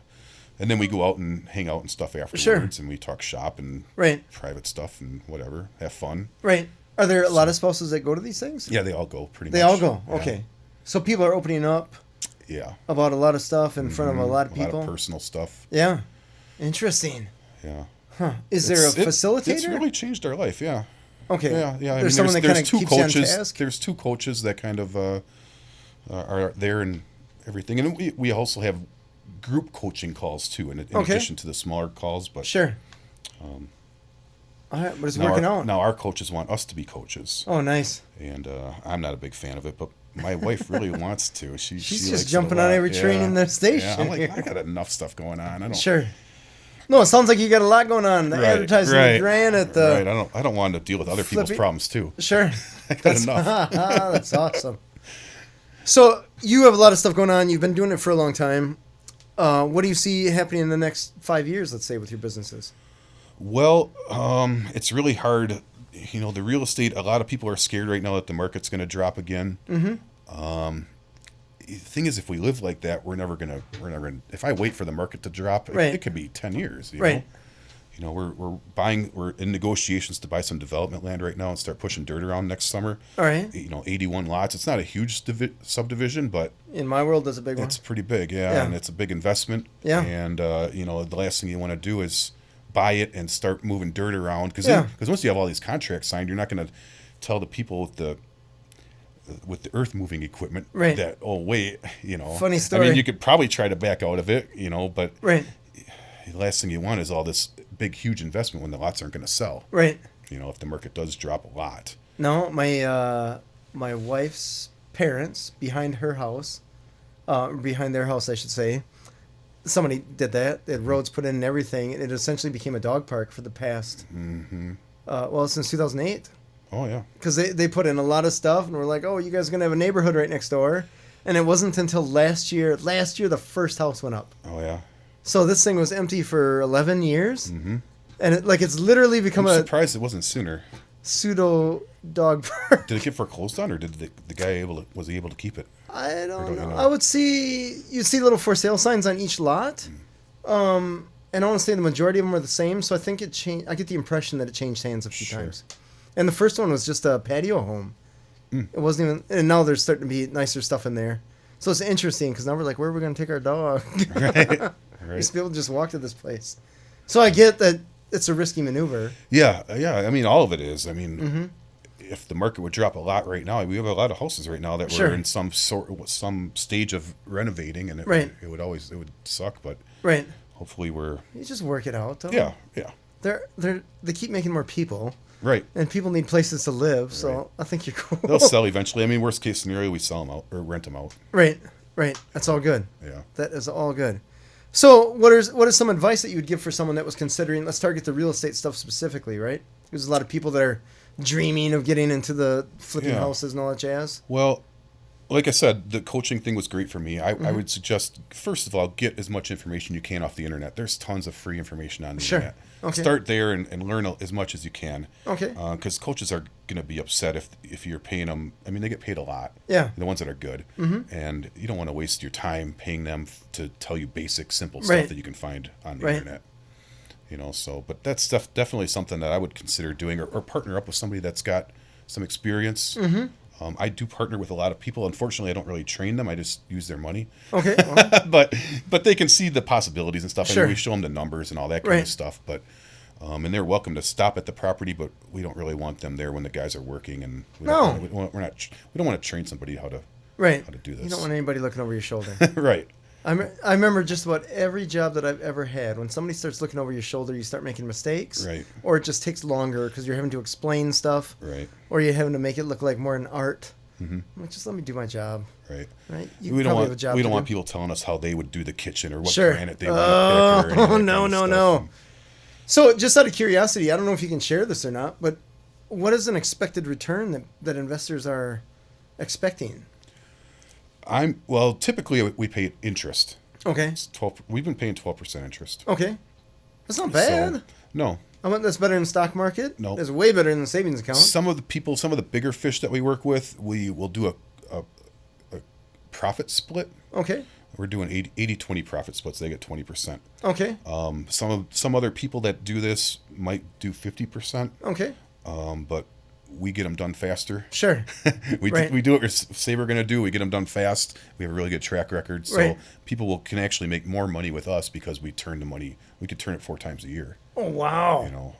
And then we go out and hang out and stuff afterwards, and we talk shop and private stuff and whatever, have fun. Right. Are there a lot of spouses that go to these things? Yeah, they all go pretty much. They all go. Yeah. Okay. So people are opening up. Yeah. About a lot of stuff in front of a lot of people. A lot of personal stuff. Yeah. Interesting. Yeah. Huh. Is there a facilitator? It's really changed our life. Yeah. Okay. Yeah. There's someone that kind of keeps you on task. There's two coaches that kind of are there and everything, and we also have group coaching calls too, in addition to the smaller calls. But sure. All right, but it's working out. Now our coaches want us to be coaches. Oh, nice. And I'm not a big fan of it, but my wife really wants to. She's just jumping on every train in the station. Yeah, I'm like, I got enough stuff going on. I don't. Sure. No, it sounds like you got a lot going on. The advertising, the granite, the right. I don't want to deal with other people's problems too. Sure. I got enough. That's awesome. So you have a lot of stuff going on. You've been doing it for a long time. What do you see happening in the next 5 years, let's say, with your businesses? Well, it's really hard. The real estate, a lot of people are scared right now that the market's going to drop again. Mm-hmm. The thing is, if we live like that, we're never gonna. If I wait for the market to drop, it could be 10 years. Right. We're in negotiations to buy some development land right now and start pushing dirt around next summer. All right. 81 lots. It's not a huge subdivision, but in my world, that's a big one. It's pretty big, yeah, and it's a big investment. Yeah. And the last thing you want to do is buy it and start moving dirt around because once you have all these contracts signed, you're not going to tell the people with the earth moving equipment that Funny story. I mean, you could probably try to back out of it, but the last thing you want is all this big, huge investment when the lots aren't going to sell. Right. If the market does drop a lot. No, my wife's parents, behind their house, I should say, somebody did that. They had roads put in and everything. It essentially became a dog park for the past, since 2008. Oh, yeah. Because they put in a lot of stuff, and we're like, oh, you guys are going to have a neighborhood right next door. And it wasn't until last year the first house went up. Oh, yeah. So this thing was empty for 11 years, and it's literally become I'm surprised it wasn't sooner. Pseudo dog park. Did it get foreclosed on, or did the guy was he able to keep it? I don't know. I would you'd see little for sale signs on each lot, and I want to say the majority of them are the same. So I think it changed. I get the impression that it changed hands a few times. And the first one was just a patio home. It wasn't even, and now there's starting to be nicer stuff in there. So it's interesting because now we're like, where are we going to take our dog? Right. We used to be able to just walk to this place. So I get that it's a risky maneuver. Yeah. I mean, all of it is. I mean, if the market would drop a lot right now, we have a lot of houses right now that were in some stage of renovating, and it would suck, but hopefully you just work it out, though. Yeah. They keep making more people. Right. And people need places to live, so I think you're cool. They'll sell eventually. I mean, worst case scenario, we sell them out or rent them out. Right. That's all good. Yeah. That is all good. So what is some advice that you would give for someone that was considering, let's target the real estate stuff specifically, right? There's a lot of people that are dreaming of getting into the flipping houses and all that jazz. Well, like I said, the coaching thing was great for me. I would suggest, first of all, get as much information you can off the internet. There's tons of free information on the internet. Okay. Start there and learn as much as you can. Okay. Because coaches are going to be upset if you're paying them. I mean, they get paid a lot. Yeah. The ones that are good. Mm-hmm. And you don't want to waste your time paying them to tell you basic, simple stuff that you can find on the internet. But that's definitely something that I would consider doing, or partner up with somebody that's got some experience. Mm-hmm. I do partner with a lot of people. Unfortunately, I don't really train them. I just use their money. Okay. But they can see the possibilities and stuff. Sure. And we show them the numbers and all that kind of stuff. But and they're welcome to stop at the property, but we don't really want them there when the guys are working. And we don't want to train somebody how to do this. You don't want anybody looking over your shoulder. Right. I remember just about every job that I've ever had. When somebody starts looking over your shoulder, you start making mistakes. Right. Or it just takes longer because you're having to explain stuff. Right. Or you're having to make it look like more an art. Mm-hmm. Like, just let me do my job. Right. We don't want people telling us how they would do the kitchen or what Sure. granite they want to pick. Oh, no. So just out of curiosity, I don't know if you can share this or not, but what is an expected return that investors are expecting? Typically we pay interest. Okay. It's 12. We've been paying 12% interest. Okay. That's not bad. So, no. I mean, that's better than the stock market? No. That's way better than the savings account. Some of the bigger fish that we work with, we will do a profit split. Okay. We're doing 80-20 profit splits. They get 20%. Okay. Some other people that do this might do 50%. Okay. But we get them done faster. Sure. we do what we say we're going to do. We get them done fast. We have a really good track record. So people can actually make more money with us because we turn the money. We could turn it 4 times a year. Oh, wow.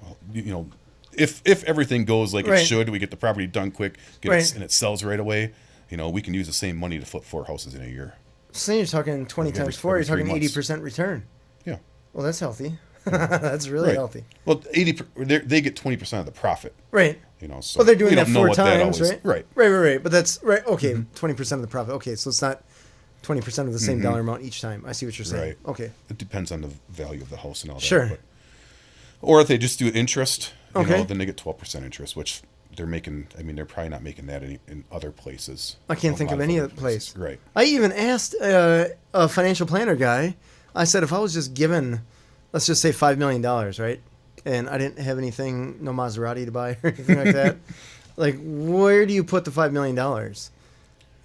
If everything goes like it should, we get the property done quick, and it sells right away. We can use the same money to flip 4 houses in a year. So you're talking 20 times 4, you're talking 80% return. Yeah. Well, that's healthy. That's really healthy. Well, they get 20% of the profit. Right. So well, they're doing that 4 times, right? Right. But that's right. Okay, 20% of the profit. Okay, so it's not 20% of the same dollar amount each time. I see what you're saying. Right. Okay. It depends on the value of the house and all that. Sure. Or if they just do interest, then they get 12% interest, which they're making. I mean, they're probably not making that in other places. I can't think of any other place. Right. I even asked a financial planner guy. I said, if I was just given, let's just say $5 million, right? And I didn't have anything, no Maserati to buy or anything like that. Like, where do you put the $5 million?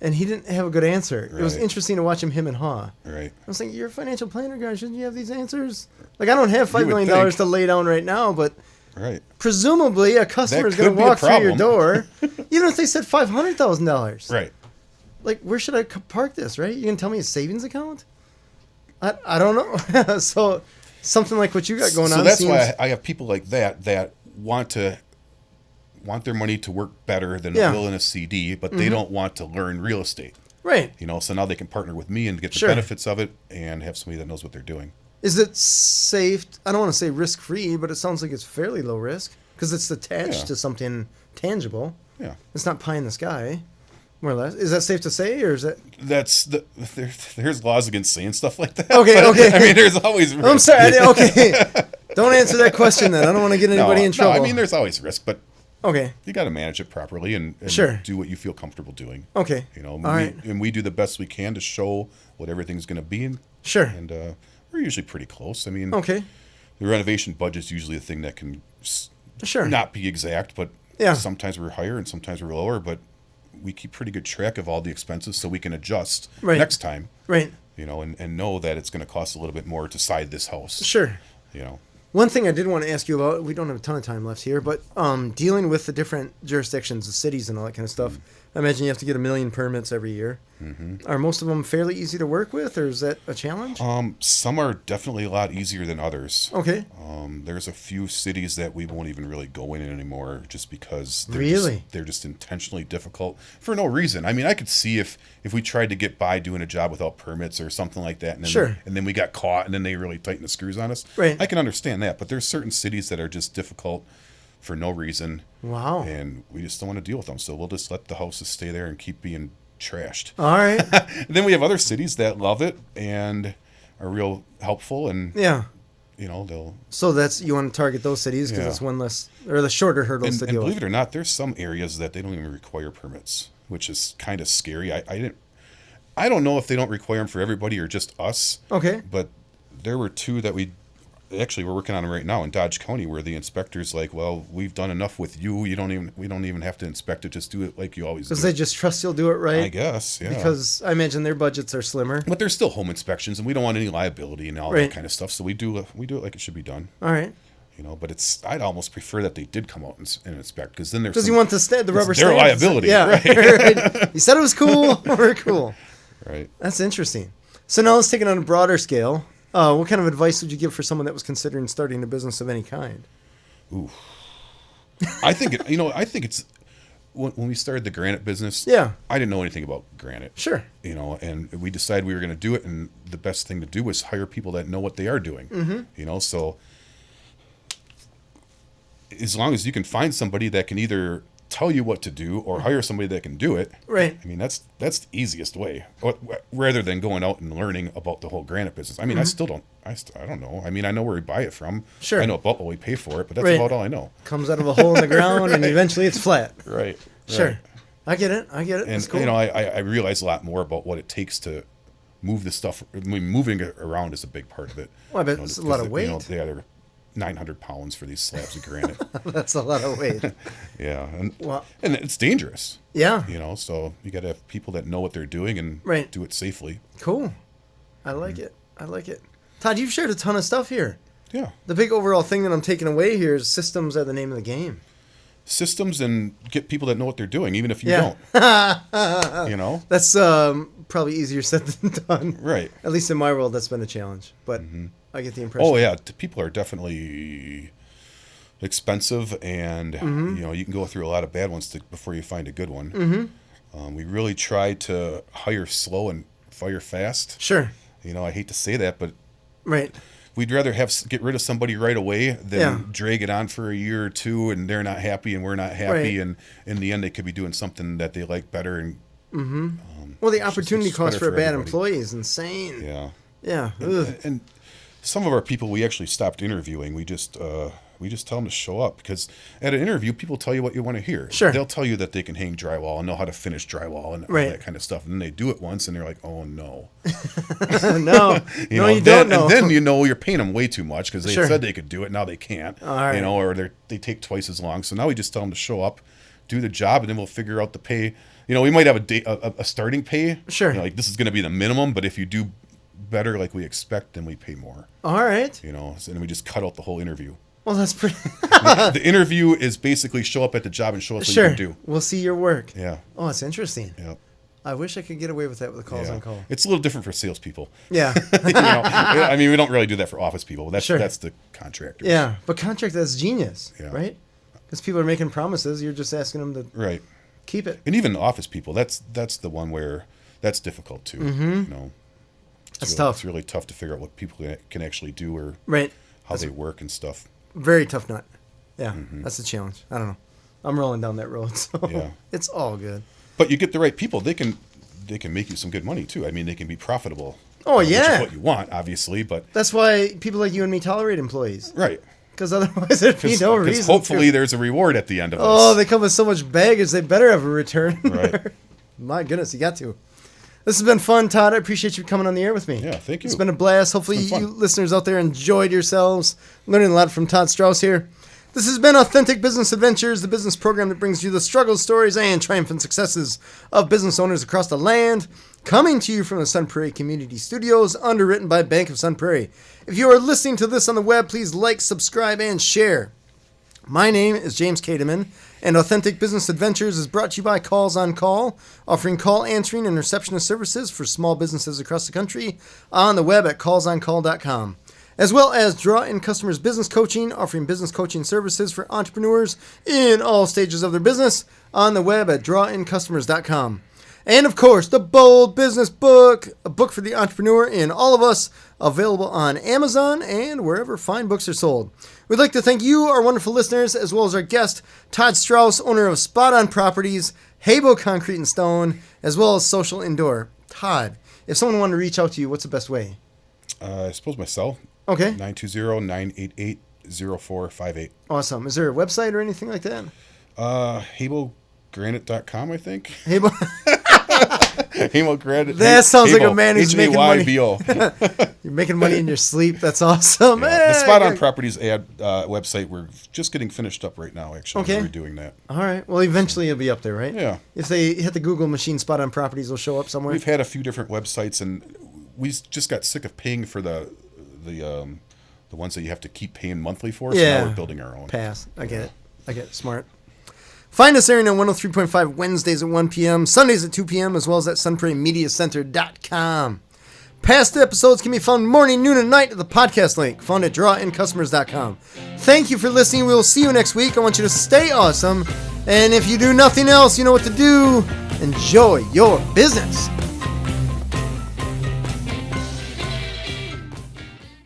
And he didn't have a good answer. Right. It was interesting to watch him and haw. Right. I was like, you're a financial planner guy. Shouldn't you have these answers? Like, I don't have $5 million to lay down right now, but presumably a customer is going to walk through your door, even if they said $500,000. Right. Like, where should I park this, right? You going to tell me a savings account? I don't know. So something like what you got going on. So that's why I have people like that want their money to work better than a will in a CD, but they don't want to learn real estate. Right. So now they can partner with me and get the benefits of it and have somebody that knows what they're doing. Is it safe? I don't want to say risk-free, but it sounds like it's fairly low risk because it's attached to something tangible. Yeah. It's not pie in the sky, more or less. Is that safe to say, or is that? There's laws against saying stuff like that. Okay. I mean, there's always risk. I'm sorry. Okay. Don't answer that question then. I don't want to get anybody in trouble. No, I mean, there's always risk, but okay, you got to manage it properly and do what you feel comfortable doing. Okay. All right. And we do the best we can to show what everything's going to be. And we're usually pretty close. I mean, the renovation budget's usually a thing that can not be exact, but sometimes we're higher and sometimes we're lower, but we keep pretty good track of all the expenses so we can adjust next time. Right. And know that it's going to cost a little bit more to side this house. Sure. One thing I did want to ask you about, we don't have a ton of time left here, but dealing with the different jurisdictions, the cities and all that kind of stuff, I imagine you have to get 1 million permits every year. Mm-hmm. Are most of them fairly easy to work with, or is that a challenge? Some are definitely a lot easier than others. Okay. There's a few cities that we won't even really go in anymore just because they're just intentionally difficult for no reason. I mean, I could see if we tried to get by doing a job without permits or something like that, and then we got caught and then they really tighten the screws on us. Right. I can understand that, but there's certain cities that are just difficult for no reason. Wow. And we just don't want to deal with them, so we'll just let the houses stay there and keep being trashed. All right. Then we have other cities that love it, and are real helpful, and they'll. So you want to target those cities because it's one less, or the shorter hurdles to deal with. And believe it or not, there's some areas that they don't even require permits, which is kind of scary. I don't know if they don't require them for everybody or just us. Okay. But there were two that we're working on them right now in Dodge County, where the inspector's like, well, we've done enough with you. We don't even have to inspect it. Just do it like you always do. Because they just trust you'll do it right? I guess, yeah. Because I imagine their budgets are slimmer. But there's still home inspections, and we don't want any liability and all that kind of stuff. So we do it like it should be done. All right. But I'd almost prefer that they did come out and inspect, because then you want the rubber stamp. Their liability. Yeah. Right. You said it was cool. We're cool. Right. That's interesting. So now let's take it on a broader scale. What kind of advice would you give for someone that was considering starting a business of any kind? Ooh. I think it's when we started the granite business. Yeah. I didn't know anything about granite. Sure. And we decided we were going to do it, and the best thing to do was hire people that know what they are doing. Mm-hmm. So as long as you can find somebody that can either tell you what to do or hire somebody that can do it. Right. I mean, that's the easiest way, rather than going out and learning about the whole granite business. I mean, I don't know. I mean, I know where we buy it from. Sure. I know about what we pay for it, but that's about all I know. Comes out of a hole in the ground and eventually it's flat. Right. Sure. Right. I get it. And that's cool. I realize a lot more about what it takes to move this stuff. I mean, moving it around is a big part of it. Well, I bet it's a lot of weight. They're 900 pounds for these slabs of granite. That's a lot of weight. Yeah. And it's dangerous. Yeah. So you got to have people that know what they're doing and do it safely. Cool. I like it. Todd, you've shared a ton of stuff here. Yeah. The big overall thing that I'm taking away here is systems are the name of the game. Systems, and get people that know what they're doing, even if you don't. That's probably easier said than done. Right. At least in my world, that's been a challenge. But I get the impression. Oh, yeah. People are definitely expensive, and you can go through a lot of bad ones before you find a good one. Mm-hmm. We really try to hire slow and fire fast. Sure. I hate to say that, but right. We'd rather get rid of somebody right away than drag it on for a year or two, and they're not happy and we're not happy, and in the end they could be doing something that they like better. And well, the opportunity cost for a bad employee is insane. Yeah. Yeah. And some of our people we actually stopped interviewing. We just tell them to show up, because at an interview people tell you what you want to hear. Sure. They'll tell you that they can hang drywall and know how to finish drywall and all that kind of stuff, and then they do it once and they're like, oh no. No. You don't know. And then you're paying them way too much because they said they could do it, now they can't. All right. Or they take twice as long. So now we just tell them to show up, do the job, and then we'll figure out the pay. We might have a starting pay. Sure. Like this is going to be the minimum, but if you do better like we expect, then we pay more. All right. And then we just cut out the whole interview. Well, that's pretty. The interview is basically show up at the job and show us what you can do. We'll see your work. Yeah. Oh, it's interesting. Yeah. I wish I could get away with that with the calls on call. It's a little different for salespeople. Yeah. I mean, we don't really do that for office people. That's the contractors. Yeah, but that's genius, right? Because people are making promises. You're just asking them to keep it. And even office people, that's the one where that's difficult too. Mm-hmm. That's tough. It's really tough to figure out what people can actually do or how they work and stuff. Very tough nut. Yeah, that's the challenge. I don't know. I'm rolling down that road, so it's all good. But you get the right people, they can make you some good money too. I mean, they can be profitable. Oh, which is what you want, obviously, but that's why people like you and me tolerate employees. Right. Because otherwise there'd be no reason. Because hopefully there's a reward at the end of this. Oh, they come with so much baggage, they better have a return. Right. My goodness, you got to. This has been fun, Todd. I appreciate you coming on the air with me. Yeah, thank you. It's been a blast. Hopefully you listeners out there enjoyed yourselves, learning a lot from Todd Strauss here. This has been Authentic Business Adventures, the business program that brings you the struggles, stories, and triumphant successes of business owners across the land, coming to you from the Sun Prairie Community Studios, underwritten by Bank of Sun Prairie. If you are listening to this on the web, please like, subscribe, and share. My name is James Kademan, and Authentic Business Adventures is brought to you by Calls on Call, offering call answering and receptionist services for small businesses across the country on the web at callsoncall.com. As well as Draw In Customers Business Coaching, offering business coaching services for entrepreneurs in all stages of their business on the web at drawincustomers.com. And of course, the Bold Business Book, a book for the entrepreneur in all of us, available on Amazon and wherever fine books are sold. We'd like to thank you, our wonderful listeners, as well as our guest, Todd Strauss, owner of Spot On Properties, Haybo Concrete and Stone, as well as Social Indoor. Todd, if someone wanted to reach out to you, what's the best way? I suppose my cell. Okay. 920-988-0458. Awesome. Is there a website or anything like that? HaboGranite.com, I think. Habo. Hamo Granite. That sounds like a man who's making money. Haybo. You're making money in your sleep. That's awesome. Yeah. The Spot On Properties ad website, we're just getting finished up right now, actually. Okay. We're doing that. All right. Well, eventually it'll be up there, right? Yeah. If they hit the Google machine, Spot On Properties will show up somewhere. We've had a few different websites, and we just got sick of paying for the ones that you have to keep paying monthly for, so now we're building our own. Pass. I get it. Smart. Find us airing on 103.5 Wednesdays at 1 p.m., Sundays at 2 p.m., as well as at sunpraymediacenter.com. Past episodes can be found morning, noon, and night at the podcast link, found at drawInCustomers.com. Thank you for listening. We will see you next week. I want you to stay awesome. And if you do nothing else, you know what to do. Enjoy your business.